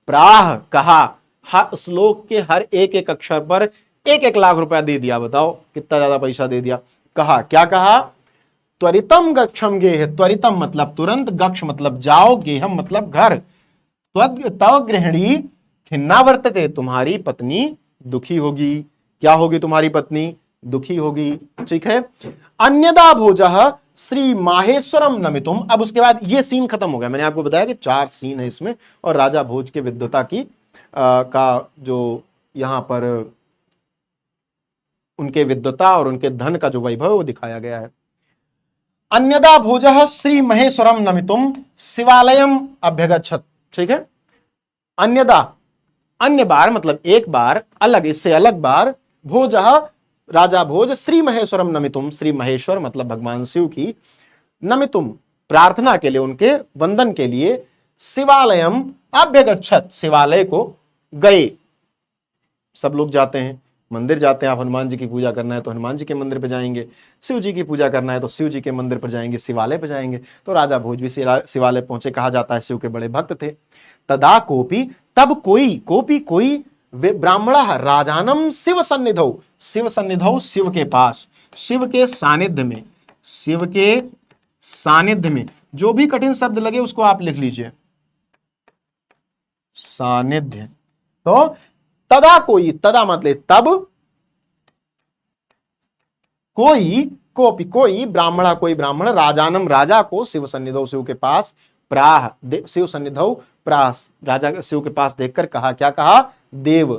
प्राह कहा, हर श्लोक के हर एक एक अक्षर पर 1-1 लाख रुपया दे दिया। बताओ कितना ज्यादा पैसा दे दिया। कहा, क्या कहा, त्वरितम गक्षम गेह, त्वरितम मतलब तुरंत, गक्ष मतलब जाओ, गेहम मतलब घर, तव गृहिणी खिन्ना वर्तते, तुम्हारी पत्नी दुखी होगी। क्या होगी तुम्हारी पत्नी, दुखी होगी। ठीक है, अन्यदा भोजः श्री माहेश्वरम नमितुम। अब उसके बाद ये सीन खत्म हो गया। मैंने आपको बताया कि 4 सीन है इसमें, और राजा भोज के विद्वता की का जो यहां पर उनके विद्वता और उनके धन का जो वैभव वो दिखाया गया है। अन्यदा भोजः श्री महेश्वरम नमितुम शिवालयम अभ्यगच्छत। ठीक है, अन्यदा, अन्य बार मतलब एक बार, अलग, इससे अलग बार, भोजः राजा भोज, श्री महेश्वरम नमितुम, श्री महेश्वर मतलब भगवान शिव की, नमितुम प्रार्थना के लिए, उनके वंदन के लिए, शिवालयम अभ्यगच्छत, शिवालय को गए। सब लोग जाते हैं, मंदिर जाते हैं। आप हनुमान जी की पूजा करना है तो हनुमान जी के मंदिर पर जाएंगे, शिव जी की पूजा करना है तो शिव जी के मंदिर पर जाएंगे, शिवालय पर जाएंगे। तो राजा भोज भी शिवालय पहुंचे। कहा जाता है शिव के बड़े भक्त थे। तदा कोपी, तब कोई, कोपी कोई, ब्राह्मण राजानम शिव सन्निधौ, शिव सन्निधौ शिव के पास, शिव के सानिध्य में, शिव के सानिध्य में। जो भी कठिन शब्द लगे उसको आप लिख लीजिए, सानिध्य। तो तदा कोई, तदा मतलब तब, कोई, कोपी कोई, ब्राह्मण कोई ब्राह्मण, राजानम राजा को, शिव सन्निधौ शिव के पास, प्राह शिव सन्निधौ प्राह राजा शिव के पास देखकर कहा, क्या कहा, देव,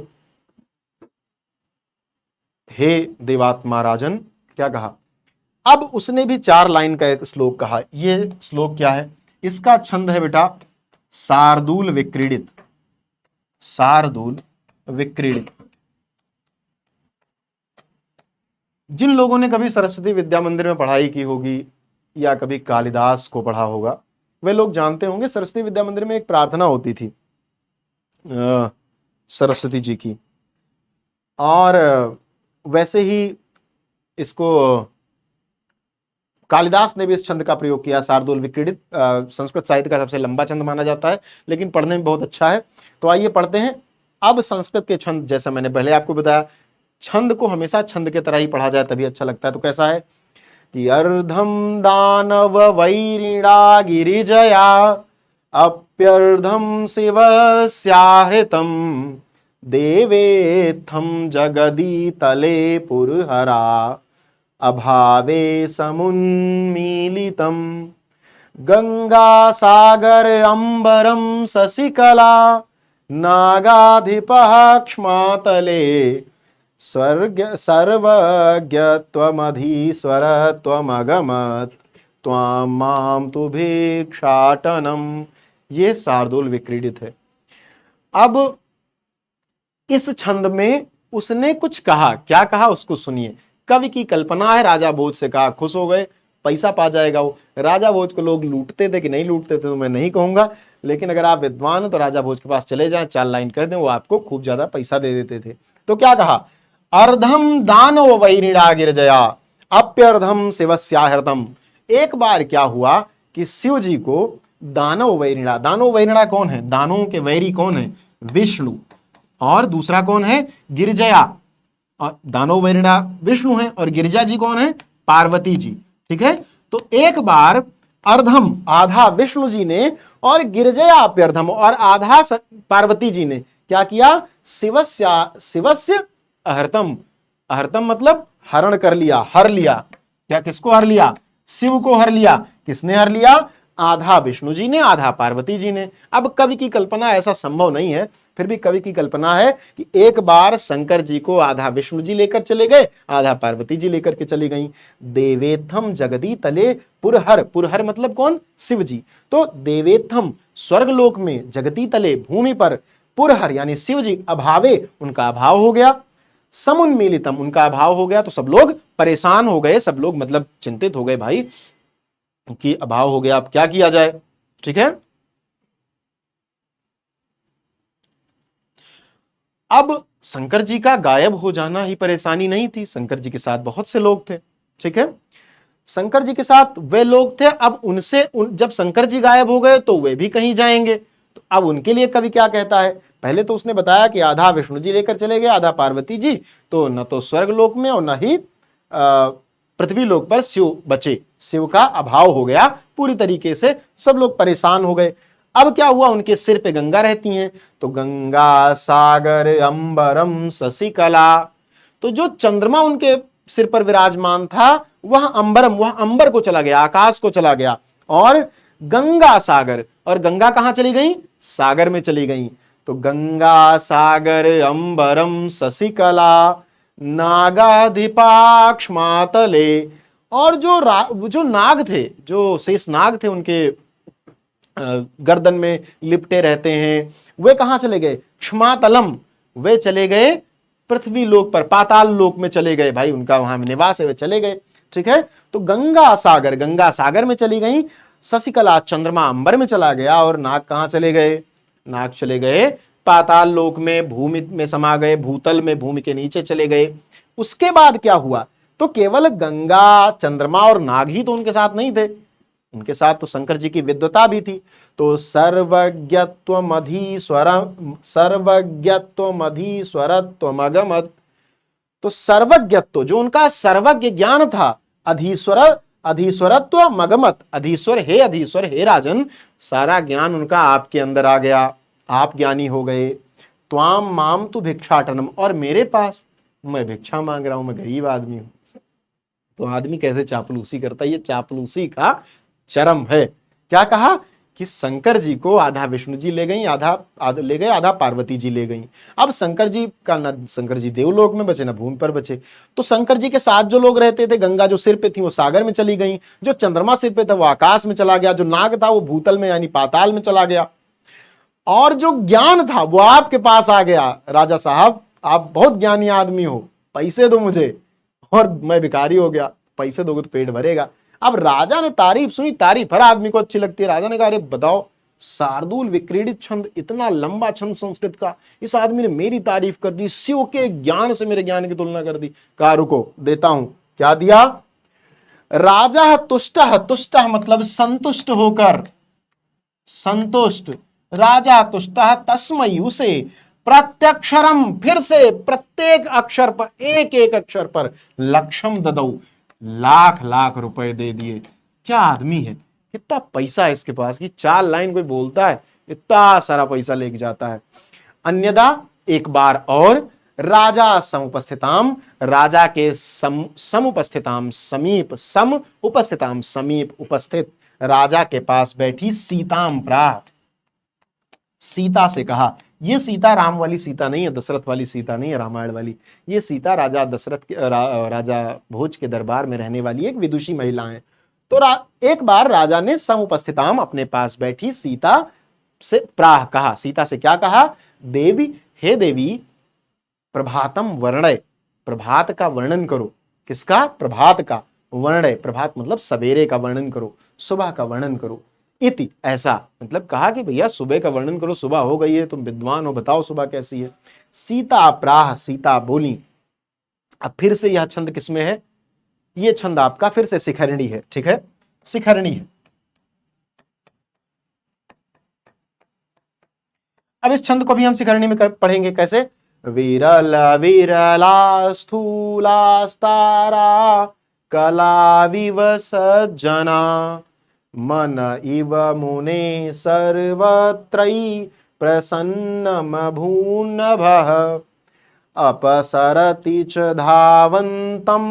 हे देवात्मा राजन, क्या कहा। अब उसने भी 4 लाइन का एक श्लोक कहा। ये श्लोक क्या है, इसका छंद है बेटा शार्दूल विक्रीडित, शार्दूल विक्रीडित। जिन लोगों ने कभी सरस्वती विद्या मंदिर में पढ़ाई की होगी या कभी कालिदास को पढ़ा होगा, वे लोग जानते होंगे सरस्वती विद्या मंदिर में एक प्रार्थना होती थी सरस्वती जी की। और वैसे ही इसको कालिदास ने भी इस छंद का प्रयोग किया, शार्दूल विक्रीडित। संस्कृत साहित्य का सबसे लंबा छंद माना जाता है, लेकिन पढ़ने में बहुत अच्छा है। तो आइए पढ़ते हैं। अब संस्कृत के छंद, जैसा मैंने पहले आपको बताया, छंद को हमेशा छंद के तरह ही पढ़ा जाए तभी अच्छा लगता है। तो कैसा है कि अर्धम दानव वैरिणा गिरिजया अप्यर्धम शिवस्याहृतम देवेत्थम जगदी तले पुरहरा अभावे समुन्मीलितम गंगा सागर अंबरम शशिकला नागाधिपः क्ष्मातले स्वर्ग सर्वज्ञत्वमधीश्वरत्वमगमत् त्वां मां तु भिक्षाटनम। ये शार्दूल विक्रीडित है। अब इस छंद में उसने कुछ कहा, क्या कहा उसको सुनिए। कवि की कल्पना है, राजा भोज से कहा, खुश हो गए, पैसा पा जाएगा वो। राजा भोज को लोग लूटते थे कि नहीं लूटते थे तो मैं नहीं कहूंगा, लेकिन अगर आप विद्वान हो तो राजा भोज के पास चले जाएं, 4 लाइन कर दें, वो आपको खूब ज्यादा पैसा दे देते थे। तो क्या कहा, अर्धम दानव वैरिणा गिरजया अप्यर्धम शिवस्याहृतम। एक बार क्या हुआ कि शिव जी को दानव वैरिणा, दानव वैरिणा कौन है, दानवों के वैरी कौन है, विष्णु, और दूसरा कौन है, गिरिजया। और दानव वैरिणा विष्णु है और गिरिजा जी कौन है, पार्वती जी। ठीक है, तो एक बार अर्धम आधा विष्णु जी ने और गिरिजया अप्यर्धम और आधा पार्वती जी ने क्या किया, शिवस्य अहर्तम, अहर्तम मतलब हरण कर लिया, हर लिया। क्या, किसको हर लिया, शिव को हर लिया। किसने हर लिया, आधा विष्णु जी ने, आधा पार्वती जी ने। अब कवि की कल्पना, ऐसा संभव नहीं है, फिर भी कवि की कल्पना है कि एक बार शंकर जी को आधा विष्णु जी लेकर चले गए, आधा पार्वती जी लेकर के चली गई। देवेत्थम जगदी तले पुरहर, पुरहर मतलब कौन, शिव जी। तो देवेत्थम स्वर्गलोक में, जगती तले भूमि पर, पुरहर यानी शिव जी अभावे, उनका अभाव हो गया, समुन्मीलितम उनका अभाव हो गया, तो सब लोग परेशान हो गए, सब लोग मतलब चिंतित हो गए भाई कि अभाव हो गया, अब क्या किया जाए। ठीक है, अब शंकर जी का गायब हो जाना ही परेशानी नहीं थी, शंकर जी के साथ बहुत से लोग थे। ठीक है, शंकर जी के साथ वे लोग थे, अब उनसे जब शंकर जी गायब हो गए तो वे भी कहीं जाएंगे, तो अब उनके लिए कवि क्या कहता है। पहले तो उसने बताया कि आधा विष्णु जी लेकर चले गए, आधा पार्वती जी, तो न तो स्वर्ग लोक में और न ही पृथ्वी लोक पर शिव बचे, शिव का अभाव हो गया पूरी तरीके से, सब लोग परेशान हो गए। अब क्या हुआ, उनके सिर पे गंगा रहती हैं, तो गंगा सागर अंबरम शशिकला, तो जो चंद्रमा उनके सिर पर विराजमान था वह अंबरम, वह अंबर को चला गया, आकाश को चला गया, और गंगा सागर, और गंगा कहां चली गई, सागर में चली गई। तो गंगा सागर अंबरम शशिकला नागाधिपाक्ष मातले, और जो नाग थे, जो शेष नाग थे उनके गर्दन में लिपटे रहते हैं, वे कहां चले गए, क्षमातलम, वे चले गए पृथ्वी लोक पर, पाताल लोक में चले गए भाई, उनका वहां निवास है, वे चले गए। ठीक है, तो गंगा सागर, गंगा सागर में चली गई, शशिकला चंद्रमा अंबर में चला गया, और नाग कहां चले गए, नाग चले गए पाताल लोक में, भूमि में समा गए, भूतल में भूमि के नीचे चले गए। उसके बाद क्या हुआ, तो केवल गंगा चंद्रमा और नाग ही तो उनके साथ नहीं थे, उनके साथ तो शंकर जी की विद्वता भी थी। तो सर्वज्ञत्वमधीश्वरत्वमगमत्, तो सर्वज्ञत्व जो उनका सर्वज्ञ ज्ञान था, अधीश्वरत्व मगमत, अधीश्वर हे राजन, सारा ज्ञान उनका आपके अंदर आ गया, आप ज्ञानी हो गए। त्वाम माम तु भिक्षाटनम, और मेरे पास मैं भिक्षा मांग रहा हूं, मैं गरीब आदमी हूं। तो आदमी कैसे चापलूसी करता है, ये चापलूसी का चरम है। क्या कहा कि शंकर जी को आधा विष्णु जी ले गई, आधा ले गए, आधा पार्वती जी ले गई। अब शंकर जी का न शंकर जी देवलोक में बचे, न भूमि पर बचे। तो शंकर जी के साथ जो लोग रहते थे, गंगा जो सिर पे थी वो सागर में चली गई, जो चंद्रमा सिर पे था वो आकाश में चला गया, जो नाग था वो भूतल में यानी पाताल में चला गया, और जो ज्ञान था वो आपके पास आ गया। राजा साहब आप बहुत ज्ञानी आदमी हो, पैसे दो मुझे, और मैं भिखारी हो गया, पैसे दोगे तो पेट भरेगा। अब राजा ने तारीफ सुनी, तारीफ हर आदमी को अच्छी लगती है। राजा ने कहा अरे बताओ, शार्दूल विक्रीडित छंद, इतना लंबा छंद संस्कृत का, इस आदमी ने मेरी तारीफ कर दी, शिव के ज्ञान से मेरे ज्ञान की तुलना कर दी। कहा रुको देता हूं। क्या दिया, राजा तुष्ट, तुष्ट मतलब संतुष्ट होकर, संतुष्ट, राजा तुष्ट तस्मै उसे, प्रत्यक्षरम फिर से प्रत्येक अक्षर पर, एक एक अक्षर पर, लक्षम ददौ लाख लाख रुपए दे दिए। क्या आदमी है, कितना पैसा है इसके पास कि 4 लाइन कोई बोलता है इतना सारा पैसा लेके जाता है। अन्यदा एक बार और, राजा समुपस्थिताम, राजा के समुपस्थिताम समीप, सम उपस्थिताम समीप उपस्थित, राजा के पास बैठी सीताम प्राह, सीता से कहा ये सीता राम वाली सीता नहीं है, दशरथ वाली सीता नहीं है, रामायण वाली। ये सीता राजा दशरथ के राजा भोज के दरबार में रहने वाली एक विदुषी महिला है। तो एक बार राजा ने समुपस्थिताम अपने पास बैठी सीता से प्राह कहा, सीता से क्या कहा, देवी, हे देवी, प्रभातम वर्णय, प्रभात का वर्णन करो। किसका? प्रभात का। वर्णय, प्रभात मतलब सवेरे का वर्णन करो, सुबह का वर्णन करो। इति, ऐसा मतलब कहा कि भैया सुबह का वर्णन करो, सुबह हो गई है, तुम विद्वान हो, बताओ सुबह कैसी है। सीता प्राह, सीता बोली। अब फिर से यह छंद किसमें है? ये छंद आपका फिर से शिखरणी है, ठीक है, शिखरणी है। अब इस छंद को भी हम शिखरणी में पढ़ेंगे। कैसे? विरल विरला स्थूलास्तारा कलाविव सज्जना मन इव मुने सर्वत्रयी प्रसन्नमभून्नभः अपसरति च धावन्तं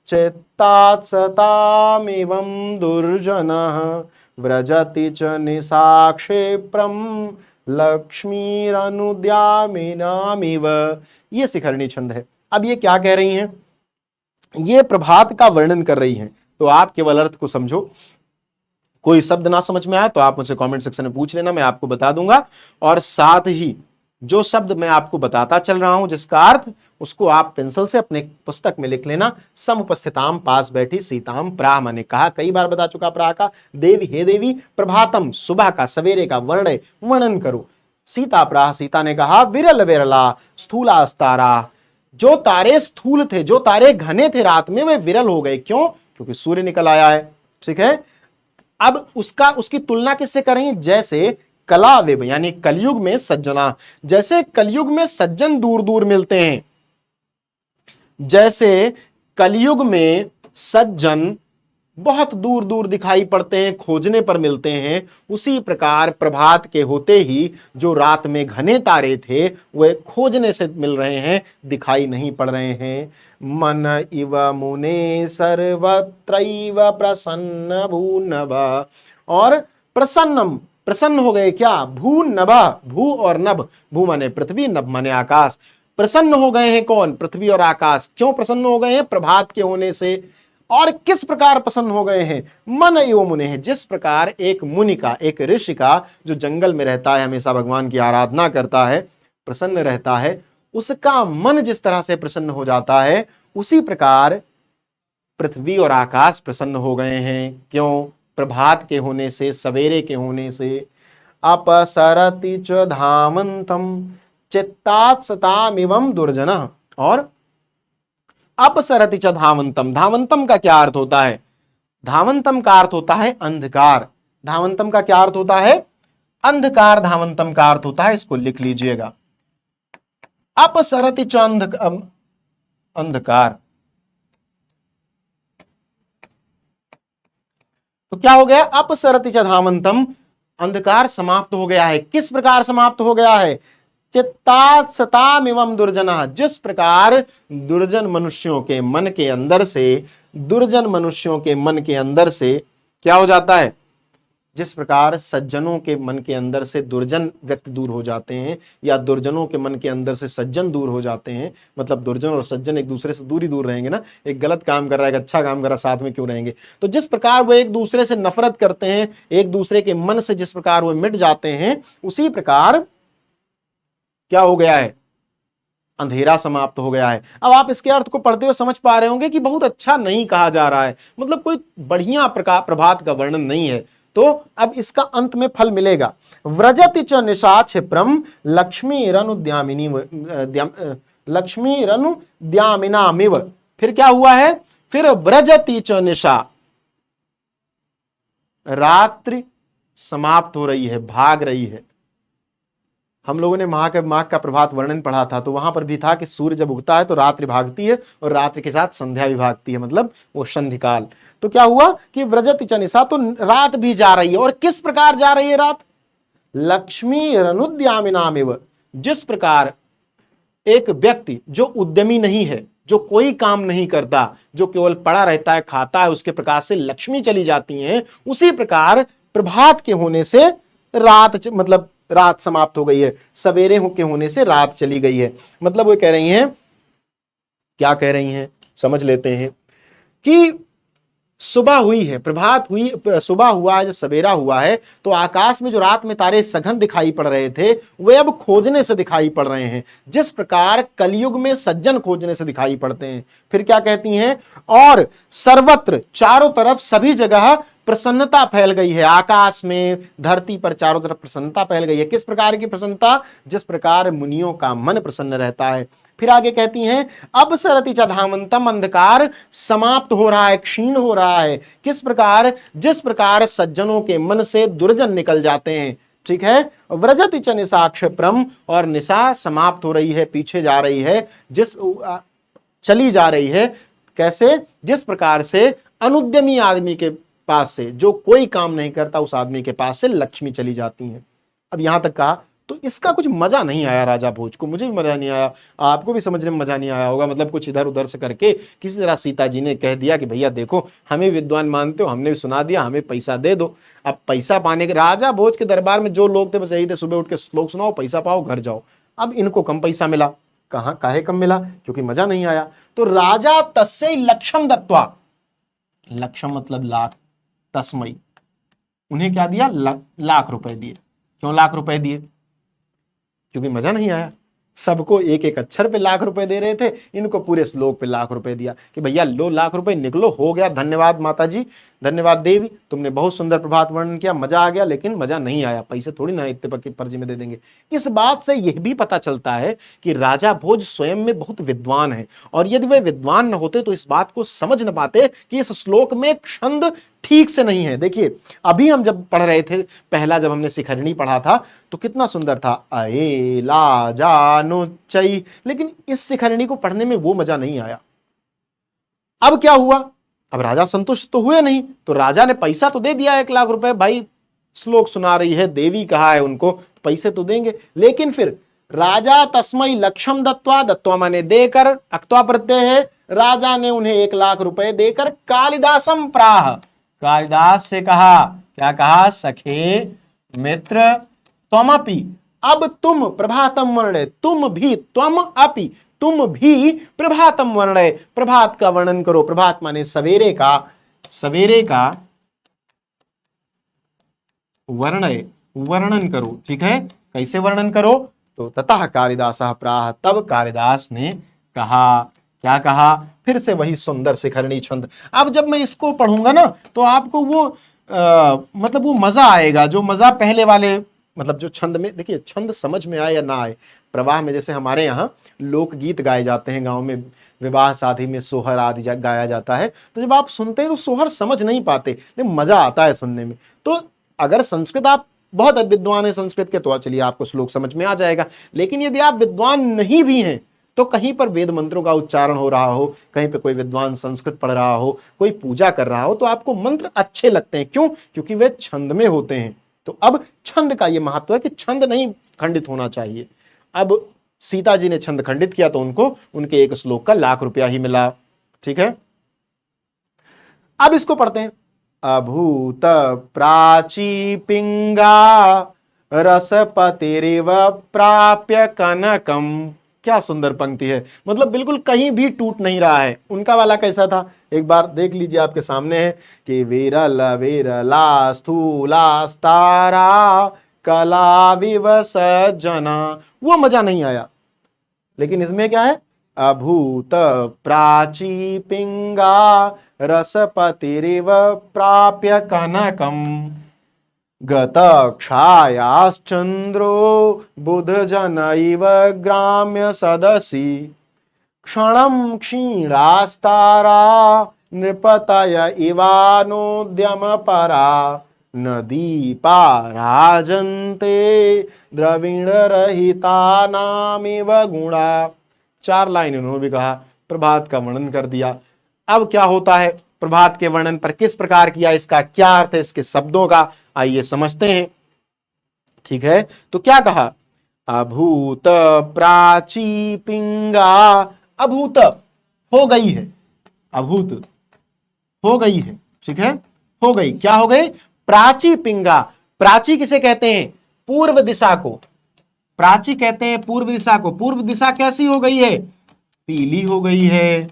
चित्तात् सतामिवं दुर्जनः व्रजति च निशाक्षेप्रं लक्ष्मीरनुद्यामिनामिव। ये शिखरणी छंद है। अब ये क्या कह रही हैं? ये प्रभात का वर्णन कर रही हैं। तो आप केवल अर्थ को समझो। कोई शब्द ना समझ में आए तो आप मुझसे कमेंट सेक्शन में पूछ लेना, मैं आपको बता दूंगा। और साथ ही जो शब्द मैं आपको बताता चल रहा हूं जिसका अर्थ, उसको आप पेंसिल से अपने पुस्तक में लिख लेना। समुपस्थिताम, पास बैठी, सीताम प्राह, मैंने कहा कई बार बता चुका प्राह का। देवी, हे देवी, प्रभातम, सुबह का, सवेरे का, वर्णय, वर्णन करो। सीता प्राह, सीता ने कहा, विरल विरला स्थूलास्तारा, जो तारे स्थूल थे, जो तारे घने थे रात में, वे विरल हो गए। क्यों? क्योंकि सूर्य निकल आया है, ठीक है। अब उसकी तुलना किससे करें? जैसे कलाविव यानी कलयुग में सज्जना, जैसे कलयुग में सज्जन दूर दूर मिलते हैं, जैसे कलयुग में सज्जन बहुत दूर दूर दिखाई पड़ते हैं, खोजने पर मिलते हैं, उसी प्रकार प्रभात के होते ही जो रात में घने तारे थे वे खोजने से मिल रहे हैं, दिखाई नहीं पड़ रहे हैं। मन इव मुने सर्वत्रैव प्रसन्न भूनभ, और प्रसन्नम, प्रसन्न हो गए क्या? भूनभ, भू और नभ, भू माने पृथ्वी, नभ माने आकाश। प्रसन्न हो गए हैं कौन? पृथ्वी और आकाश। क्यों प्रसन्न हो गए हैं? प्रभात के होने से। और किस प्रकार प्रसन्न हो गए हैं? मन एवं मुनि है, जिस प्रकार एक मुनि का, एक ऋषि का जो जंगल में रहता है, हमेशा भगवान की आराधना करता है, प्रसन्न रहता है, उसका मन जिस तरह से प्रसन्न हो जाता है, उसी प्रकार पृथ्वी और आकाश प्रसन्न हो गए हैं। क्यों? प्रभात के होने से, सवेरे के होने से। अपसरति च धामंतम चित्तात् सतामिवं दुर्जनः, और अपसरति च धावंतम, धावंतम का क्या अर्थ होता है? धावंतम का अर्थ होता है अंधकार। धावंतम का क्या अर्थ होता है? अंधकार। धावंतम का अर्थ होता है, इसको लिख लीजिएगा, अपसरति च अंधकार। तो क्या हो गया? अपसरति च धावंतम, अंधकार समाप्त हो गया है। किस प्रकार समाप्त हो गया है? चित्तात् सतामिवं दुर्जनः, जिस प्रकार दुर्जन मनुष्यों के मन के अंदर से, दुर्जन मनुष्यों के मन के अंदर से क्या हो जाता है? जिस प्रकार सज्जनों के मन के अंदर से दुर्जन व्यक्ति दूर हो जाते हैं, या दुर्जनों के मन के अंदर से सज्जन दूर हो जाते हैं, मतलब दुर्जन और सज्जन एक दूसरे से दूर ही दूर रहेंगे ना। एक गलत काम कर रहा है, एक अच्छा काम कर रहा है, साथ में क्यों रहेंगे? तो जिस प्रकार वो एक दूसरे से नफरत करते हैं, एक दूसरे के मन से जिस प्रकार वो मिट जाते हैं, उसी प्रकार क्या हो गया है? अंधेरा समाप्त हो गया है। अब आप इसके अर्थ को पढ़ते हुए समझ पा रहे होंगे कि बहुत अच्छा नहीं कहा जा रहा है, मतलब कोई बढ़िया प्रभात का वर्णन नहीं है। तो अब इसका अंत में फल मिलेगा। व्रजति च निशा क्षिप्रम लक्ष्मीरनुद्यामिनी, लक्ष्मीरनुद्यामिनामिव। फिर क्या हुआ है? फिर व्रजति च निशा, रात्रि समाप्त हो रही है, भाग रही है। हम लोगों ने माघ का प्रभात वर्णन पढ़ा था, तो वहां पर भी था कि सूर्य जब उगता है तो रात्रि भागती है, और रात्रि के साथ संध्या भी भागती है, मतलब वो संधिकाल। तो क्या हुआ कि व्रजति च निशा, तो रात भी जा रही है। और किस प्रकार जा रही है रात? लक्ष्मीरनुद्यामिनामिव, जिस प्रकार एक व्यक्ति जो उद्यमी नहीं है, जो कोई काम नहीं करता, जो केवल पड़ा रहता है, खाता है, उसके प्रकाश से लक्ष्मी चली जाती हैं, उसी प्रकार प्रभात के होने से रात, मतलब रात समाप्त हो गई है, सवेरे के होने से रात चली गई है। मतलब वो कह रही हैं, क्या कह रही हैं समझ लेते हैं कि सुबह हुई है, प्रभात हुई, सुबह हुआ है, जब सवेरा हुआ है तो आकाश में जो रात में तारे सघन दिखाई पड़ रहे थे वे अब खोजने से दिखाई पड़ रहे हैं, जिस प्रकार कलयुग में सज्जन खोजने से दिखाई पड़ते हैं। फिर क्या कहती हैं, और सर्वत्र चारों तरफ सभी जगह प्रसन्नता फैल गई है, आकाश में धरती पर चारों तरफ प्रसन्नता फैल गई है। किस प्रकार की प्रसन्नता, जिस प्रकार मुनियों का मन प्रसन्न रहता है। फिर आगे कहती हैं, अब सरति च धामंतम, अंधकार समाप्त हो रहा है, क्षीण हो रहा है। किस प्रकार, जिस प्रकार सज्जनों के मन से दुर्जन निकल जाते हैं, ठीक है। व्रजति च निशा क्षिप्रम, और निशा समाप्त हो रही है, पीछे जा रही है, चली जा रही है। कैसे, जिस प्रकार से अनुद्यमी आदमी के पास से, जो कोई काम नहीं करता, उस आदमी के पास से लक्ष्मी चली जाती हैं। अब यहां तक कहा तो इसका कुछ मजा नहीं आया राजा भोज को, मुझे भी मजा नहीं आया, आपको भी समझने में मजा नहीं आया होगा। मतलब कुछ इधर उधर से करके किसी तरह सीता जी ने कह दिया कि भैया देखो हमें विद्वान मानते हो, हमने भी सुना दिया, हमें पैसा दे दो। अब पैसा पाने के, राजा भोज के दरबार में जो लोग थे बस यही थे, सुबह उठ के श्लोक सुनाओ, पैसा पाओ, घर जाओ। अब इनको कम पैसा मिला, कहां काहे कम मिला, क्योंकि मजा नहीं आया। तो राजा तस्यै लक्षम दत्वा, लक्षम मतलब लाख, तस्मयी, उन्हें क्या दिया, लाख रुपए दिए। क्यों लाख रुपए दिए, क्योंकि मजा नहीं आया। सबको एक एक अक्षर पे लाख रुपए दे रहे थे, इनको पूरे श्लोक पे लाख रुपए दिया कि भैया लो लाख रुपए, निकलो, हो गया, धन्यवाद माता जी, धन्यवाद देवी, तुमने बहुत सुंदर प्रभात वर्णन किया, मजा आ गया, लेकिन मजा नहीं आया, पैसे थोड़ी ना इतने पक्की पर्ची में दे देंगे। इस बात से यह भी पता चलता है कि राजा भोज स्वयं में बहुत विद्वान है, और यदि वे विद्वान न होते तो इस बात को समझ न पाते कि इस श्लोक में छंद ठीक से नहीं है। देखिए अभी हम जब पढ़ रहे थे, पहला जब हमने शिखरिणी पढ़ा था तो कितना सुंदर था, अए ला जानुच्चई, लेकिन इस शिखरिणी को पढ़ने में वो मजा नहीं आया। अब क्या हुआ, अब राजा संतुष्ट तो हुए नहीं, तो राजा ने पैसा तो दे दिया 1 लाख रुपए, भाई श्लोक सुना रही है, देवी कहा है उनको, पैसे तो देंगे। लेकिन फिर राजा तस्मै लक्षम दत्वा, दत्वा माने देकर, अक्त्वा प्रत्यय है, राजा ने उन्हें 1 लाख रुपए देकर कालिदासम प्राह, कालिदास से कहा, क्या कहा, सखे मित्र त्वमपि, अब तुम प्रभातम वर्णय, तुम भी, त्वम अपि, तुम भी प्रभातम वर्णय, प्रभात का वर्णन करो। प्रभात माने सवेरे का, सवेरे का वर्णय, वर्णन करो, ठीक है, कैसे वर्णन करो, तो ततः कालिदास प्राह, तब कालिदास ने कहा, क्या कहा, फिर से वही सुंदर शिखरिणी छंद। अब जब मैं इसको पढ़ूंगा ना तो आपको वो मतलब वो मजा आएगा, जो मजा पहले वाले, मतलब जो छंद में, देखिए छंद समझ में आए या ना आए, प्रवाह में, जैसे हमारे यहाँ लोकगीत गाए जाते हैं, गांव में विवाह शादी में सोहर आदि गाया जाता है, तो जब आप सुनते हैं तो सोहर समझ नहीं पाते, लेकिन मजा आता है सुनने में। तो अगर संस्कृत आप बहुत विद्वान है संस्कृत के, तो चलिए आपको श्लोक समझ में आ जाएगा। लेकिन यदि आप विद्वान नहीं भी हैं, तो कहीं पर वेद मंत्रों का उच्चारण हो रहा हो, कहीं पे कोई विद्वान संस्कृत पढ़ रहा हो, कोई पूजा कर रहा हो, तो आपको मंत्र अच्छे लगते हैं। क्यों, क्योंकि वे छंद में होते हैं। तो अब छंद का यह महत्व है कि छंद नहीं खंडित होना चाहिए। अब सीता जी ने छंद खंडित किया तो उनको उनके 1 श्लोक का 1 लाख रुपया ही मिला, ठीक है। अब इसको पढ़ते हैं, अभूत प्राची पिंगा रसपतिरिव प्राप्य कनकम। क्या सुंदर पंक्ति है, मतलब बिल्कुल कहीं भी टूट नहीं रहा है। उनका वाला कैसा था, एक बार देख लीजिए, आपके सामने है कि विरल विरला स्थूला स्तारा कला विवस जना, वो मजा नहीं आया। लेकिन इसमें क्या है, अभूत प्राची पिंगा रसपतिरिव प्राप्य कनकम, गत क्षायाश्चंद्रो बुध जनैव ग्राम्य सदसी, क्षणं क्षीणास्तारा नृपतय इवानोद्यम परा, नदीपा राजन्ते द्रविण रहिता नामिव गुणा। 4 लाइन उन्होंने भी कहा, प्रभात का वर्णन कर दिया। अब क्या होता है, प्रभात के वर्णन पर किस प्रकार किया, इसका क्या अर्थ है, इसके शब्दों का आइए समझते हैं, ठीक है। तो क्या कहा, अभूत प्राची पिंगा, अभूत हो गई है, अभूत हो गई है, ठीक है, हो गई, क्या हो गई, प्राची पिंगा। प्राची किसे कहते हैं, पूर्व दिशा को, प्राची कहते हैं पूर्व दिशा को। पूर्व दिशा कैसी हो गई है? पीली हो गई है।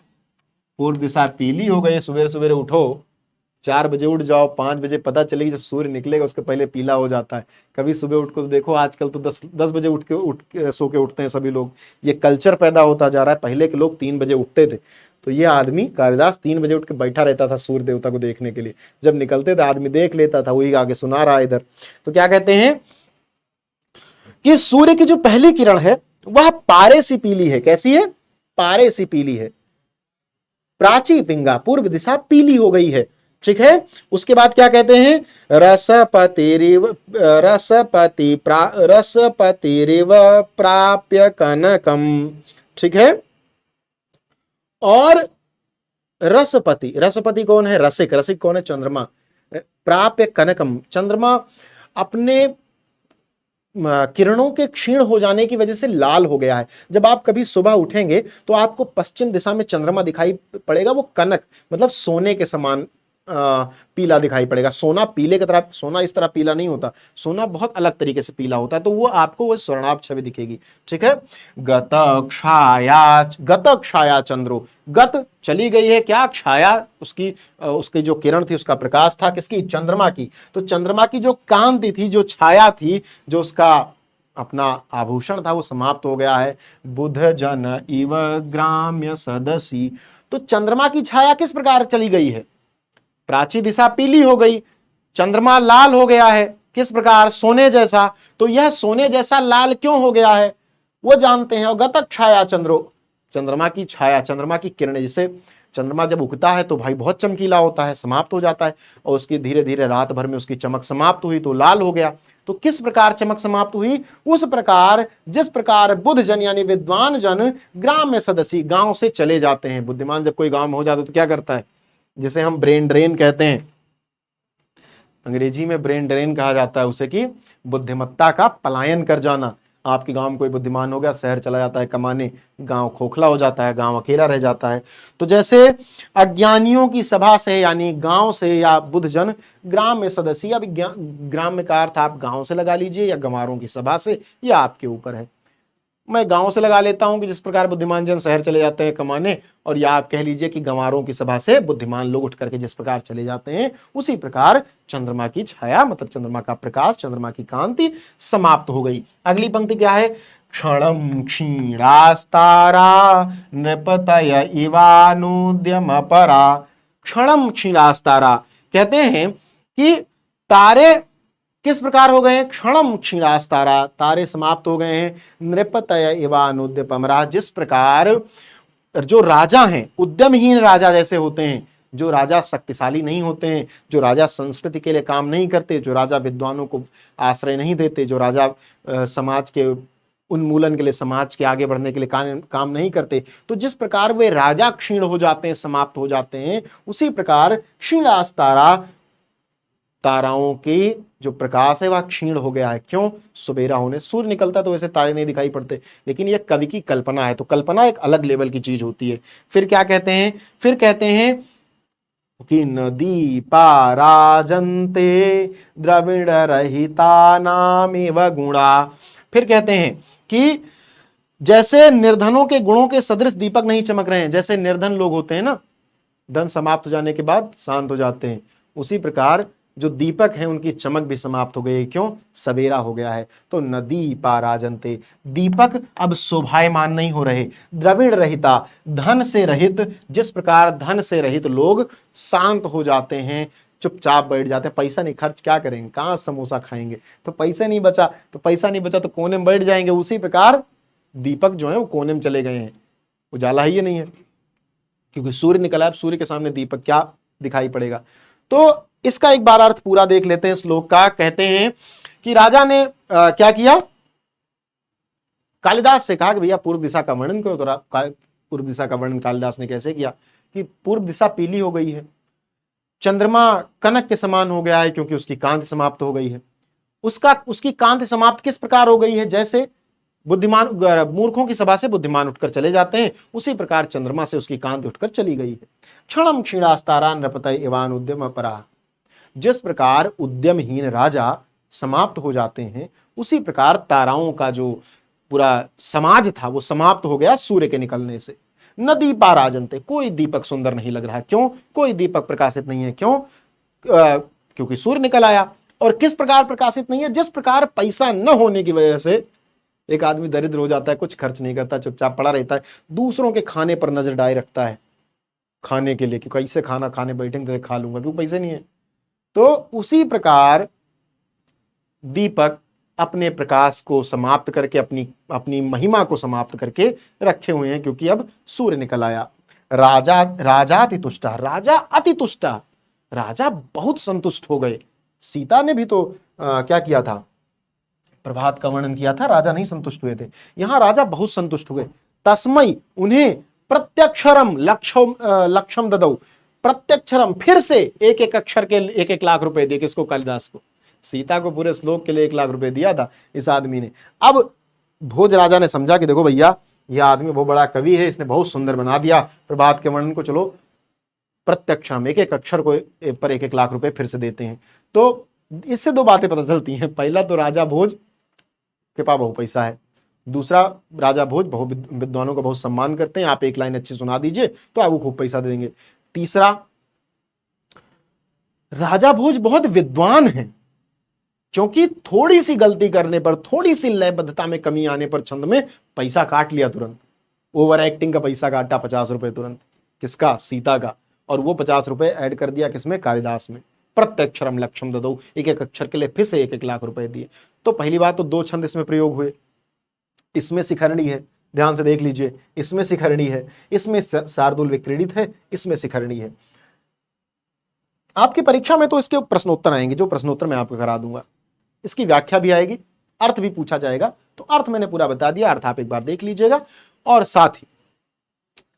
पूर्व दिशा पीली हो गई है। सवेरे सवेरे उठो, 4 बजे उठ जाओ, 5 बजे पता चलेगी जब सूर्य निकलेगा उसके पहले पीला हो जाता है। कभी सुबह उठ को तो देखो, आजकल तो 10 बजे सो के उठते हैं सभी लोग। ये कल्चर पैदा होता जा रहा है। पहले के लोग 3 बजे उठते थे, तो ये आदमी कालिदास 3 बजे उठ के बैठा रहता था सूर्य देवता को देखने के लिए। जब निकलते थे आदमी देख लेता था, वही आगे सुना रहा है इधर। तो क्या कहते हैं कि सूर्य की जो पहली किरण है वह पारे सी पीली है। कैसी है? पारे सी पीली है। प्राची पिंगा, पूर्व दिशा पीली हो गई है। ठीक है। उसके बाद क्या कहते हैं? रसपतिरिव प्राप्य कनकम। ठीक है। और रसपति, रसपति कौन है? रसिक। रसिक कौन है? चंद्रमा। प्राप्य कनकम, चंद्रमा अपने किरणों के क्षीण हो जाने की वजह से लाल हो गया है। जब आप कभी सुबह उठेंगे तो आपको पश्चिम दिशा में चंद्रमा दिखाई पड़ेगा। वो कनक मतलब सोने के समान पीला दिखाई पड़ेगा। सोना पीले की तरह, सोना इस तरह पीला नहीं होता, सोना बहुत अलग तरीके से पीला होता है। तो वो आपको वो स्वर्णाभ छवि दिखेगी। ठीक है। गत क्षाया चंद्रो, गत चली गई है क्या? क्षाया, उसकी जो किरण थी, उसका प्रकाश था किसकी? चंद्रमा की। तो चंद्रमा की जो कांति थी, जो छाया थी, जो उसका अपना आभूषण था, वो समाप्त हो गया है। बुध जन इव ग्राम्य सदसी, तो चंद्रमा की छाया किस प्रकार चली गई है? प्राची दिशा पीली हो गई, चंद्रमा लाल हो गया है। किस प्रकार? सोने जैसा। तो यह सोने जैसा लाल क्यों हो गया है वो जानते हैं। और गतक छाया चंद्रो, चंद्रमा की छाया, चंद्रमा की किरणें, जैसे चंद्रमा जब उगता है तो भाई बहुत चमकीला होता है, समाप्त हो जाता है, और उसकी धीरे धीरे रात भर में उसकी चमक समाप्त हुई तो लाल हो गया। तो किस प्रकार चमक समाप्त हुई? उस प्रकार जिस प्रकार बुद्ध जन यानी विद्वान जन ग्राम में सदस्य, गांव से चले जाते हैं। बुद्धिमान जब कोई गांव में हो जाता है तो क्या करता है? जिसे हम ब्रेन ड्रेन कहते हैं, अंग्रेजी में ब्रेन ड्रेन कहा जाता है उसे, कि बुद्धिमत्ता का पलायन कर जाना। आपके गांव में कोई बुद्धिमान हो गया, शहर चला जाता है कमाने, गांव खोखला हो जाता है, गांव अकेला रह जाता है। तो जैसे अज्ञानियों की सभा से यानी गांव से, या बुद्ध जन ग्राम में सदस्य, अब ग्राम में का अर्थ आप गांव से लगा लीजिए या गंवारों की सभा से, यह आपके ऊपर है। मैं गांव से लगा लेता हूं कि जिस प्रकार बुद्धिमान जन शहर चले जाते हैं कमाने, और या आप कह लीजिए कि गंवारों की सभा से बुद्धिमान लोग उठ करके जिस प्रकार चले जाते हैं, उसी प्रकार चंद्रमा की छाया मतलब चंद्रमा का प्रकाश, चंद्रमा की कांति समाप्त हो गई। अगली पंक्ति क्या है? क्षणम क्षीणास्तारा नृपतय इवानुद्यम परा। क्षणम क्षीणास्तारा, कहते हैं कि तारे किस प्रकार हो गए हैं? क्षणम क्षीणास्तारा, तारे समाप्त हो गए हैं। नृपतय इवानुद्यपमरा, जिस प्रकार जो राजा हैं, उद्यमहीन राजा जैसे होते हैं, जो राजा शक्तिशाली नहीं होते हैं, जो राजा संस्कृति के लिए काम नहीं करते, जो राजा विद्वानों को आश्रय नहीं देते, जो राजा समाज के उन्मूलन के लिए, समाज के आगे बढ़ने के लिए काम नहीं करते, तो जिस प्रकार वे राजा क्षीण हो जाते हैं, समाप्त हो जाते हैं, उसी प्रकार क्षीणास्तारा, ताराओं की जो प्रकाश है वह क्षीण हो गया है। क्यों? सुबेरा होने, सूर्य निकलता तो वैसे तारे नहीं दिखाई पड़ते, लेकिन यह कवि की कल्पना है, तो कल्पना एक अलग लेवल की चीज होती है। फिर क्या कहते हैं? फिर कहते हैं कि नदी पाराजंते द्रविड़ रहिता नामेव गुणा। फिर कहते हैं कि जैसे निर्धनों के गुणों के सदृश दीपक नहीं चमक रहे हैं, जैसे निर्धन लोग होते हैं ना, धन समाप्त हो जाने के बाद शांत हो जाते हैं, उसी प्रकार जो दीपक है उनकी चमक भी समाप्त हो गई। क्यों? सवेरा हो गया है। तो नदी पाराजंते, दीपक अब शोभायमान नहीं हो रहे। द्रविड़ रहिता, धन से रहित, जिस प्रकार धन से रहित लोग शांत हो जाते हैं, चुपचाप बैठ जाते हैं, पैसा नहीं, खर्च क्या करेंगे, कहां समोसा खाएंगे, तो पैसा नहीं बचा, तो कोने में बैठ जाएंगे। उसी प्रकार दीपक जो है वो कोने में चले गए हैं, उजाला ही नहीं है, क्योंकि सूर्य निकला है। सूर्य के सामने दीपक क्या दिखाई पड़ेगा। तो इसका एक बार अर्थ पूरा देख लेते हैं श्लोक का। कहते हैं कि राजा ने क्या किया? कालिदास से कहा कि भैया पूर्व दिशा का वर्णन करो। तो पूर्व दिशा का वर्णन कालिदास ने कैसे किया कि पूर्व दिशा पीली हो गई है, चंद्रमा कनक के समान हो गया है क्योंकि उसकी कांति समाप्त हो गई है। उसकी कांति समाप्त किस प्रकार हो गई है? जैसे बुद्धिमान मूर्खों की सभा से बुद्धिमान उठकर चले जाते हैं, उसी प्रकार चंद्रमा से उसकी कांति उठकर चली गई है। क्षणम क्षीणास्तारा नृपतय इवान उद्यम परा, जिस प्रकार उद्यमहीन राजा समाप्त हो जाते हैं, उसी प्रकार ताराओं का जो पूरा समाज था वो समाप्त हो गया सूर्य के निकलने से। न दीपा राजन्ते, कोई दीपक सुंदर नहीं लग रहा। क्यों? कोई दीपक प्रकाशित नहीं है। क्यों? क्योंकि सूर्य निकल आया। और किस प्रकार प्रकाशित नहीं है? जिस प्रकार पैसा न होने की वजह से एक आदमी दरिद्र हो जाता है, कुछ खर्च नहीं करता, चुपचाप पड़ा रहता है, दूसरों के खाने पर नजर डाले रखता है खाने के लिए कि कैसे खाना खाने बैठेंगे तो खा लूंगा, क्योंकि पैसे नहीं है। तो उसी प्रकार दीपक अपने प्रकाश को समाप्त करके, अपनी अपनी महिमा को समाप्त करके रखे हुए हैं, क्योंकि अब सूर्य निकल आया। राजा राजा अति तुष्टा, राजा अति तुष्टा, राजा बहुत संतुष्ट हो गए। सीता ने भी तो क्या किया था? प्रभात का वर्णन किया था, राजा नहीं संतुष्ट हुए थे। यहां राजा बहुत संतुष्ट हुए। तस्मय, उन्हें प्रत्यक्षरम लक्षम ददौ, प्रत्यक्षरम, फिर से एक एक अक्षर के 1-1 लाख रुपए दिए। किसको? कालिदास को। सीता को पूरे श्लोक के लिए 1 लाख रुपए दिया था इस आदमी ने। अब भोज राजा ने समझा कि देखो भैया, यह आदमी बहुत बड़ा कवि है, इसने बहुत सुंदर बना दिया प्रभात के वर्णन को, चलो प्रत्यक्षरम, 1-1 अक्षर को पर 1-1 लाख रुपए फिर से देते हैं। तो इससे 2 बातें पता चलती हैं। पहला तो राजा भोज के पास बहुत पैसा है, दूसरा राजा भोज बहुत विद्वानों का बहुत सम्मान करते हैं, आप 1 लाइन अच्छी सुना दीजिए तो आपको खूब पैसा दे देंगे। तीसरा, राजा भोज बहुत विद्वान है, क्योंकि थोड़ी सी गलती करने पर, थोड़ी सी लयबद्धता में कमी आने पर छंद में पैसा काट लिया तुरंत। ओवर एक्टिंग का पैसा काटा 50 रुपए तुरंत। किसका? सीता का। और वो 50 रुपए ऐड कर दिया किसमें? कालिदास में। प्रत्यक्षरम लक्षम ददौ, 1-1 अक्षर के लिए फिर से 1-1 लाख रुपए दिए। तो पहली बात तो 2 छंद इसमें प्रयोग हुए। इसमें शिखरणी है, ध्यान से देख लीजिए, इसमें शिखरणी है, इसमें शार्दूल विक्रीडित है, इसमें शिखरणी है। आपकी परीक्षा में तो इसके प्रश्नोत्तर आएंगे, जो प्रश्नोत्तर मैं आपको करा दूंगा, इसकी व्याख्या भी आएगी, अर्थ भी पूछा जाएगा। तो अर्थ मैंने पूरा बता दिया, अर्थ आप एक बार देख लीजिएगा। और साथ ही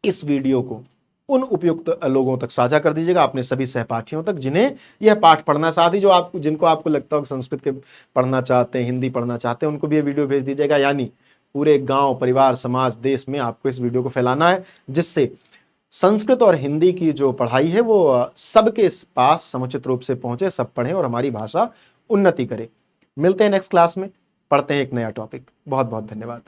इस वीडियो को उन उपयुक्त लोगों तक साझा कर दीजिएगा, अपने सभी सहपाठियों तक जिन्हें यह पाठ पढ़ना, साथ ही जिनको आपको लगता हो संस्कृत के पढ़ना चाहते हैं, हिंदी पढ़ना चाहते हैं, उनको भी ये वीडियो भेज दीजिएगा। यानी पूरे गांव, परिवार, समाज, देश में आपको इस वीडियो को फैलाना है, जिससे संस्कृत और हिंदी की जो पढ़ाई है वो सबके पास समुचित रूप से पहुंचे, सब पढ़ें और हमारी भाषा उन्नति करे। मिलते हैं नेक्स्ट क्लास में, पढ़ते हैं एक नया टॉपिक। बहुत बहुत धन्यवाद।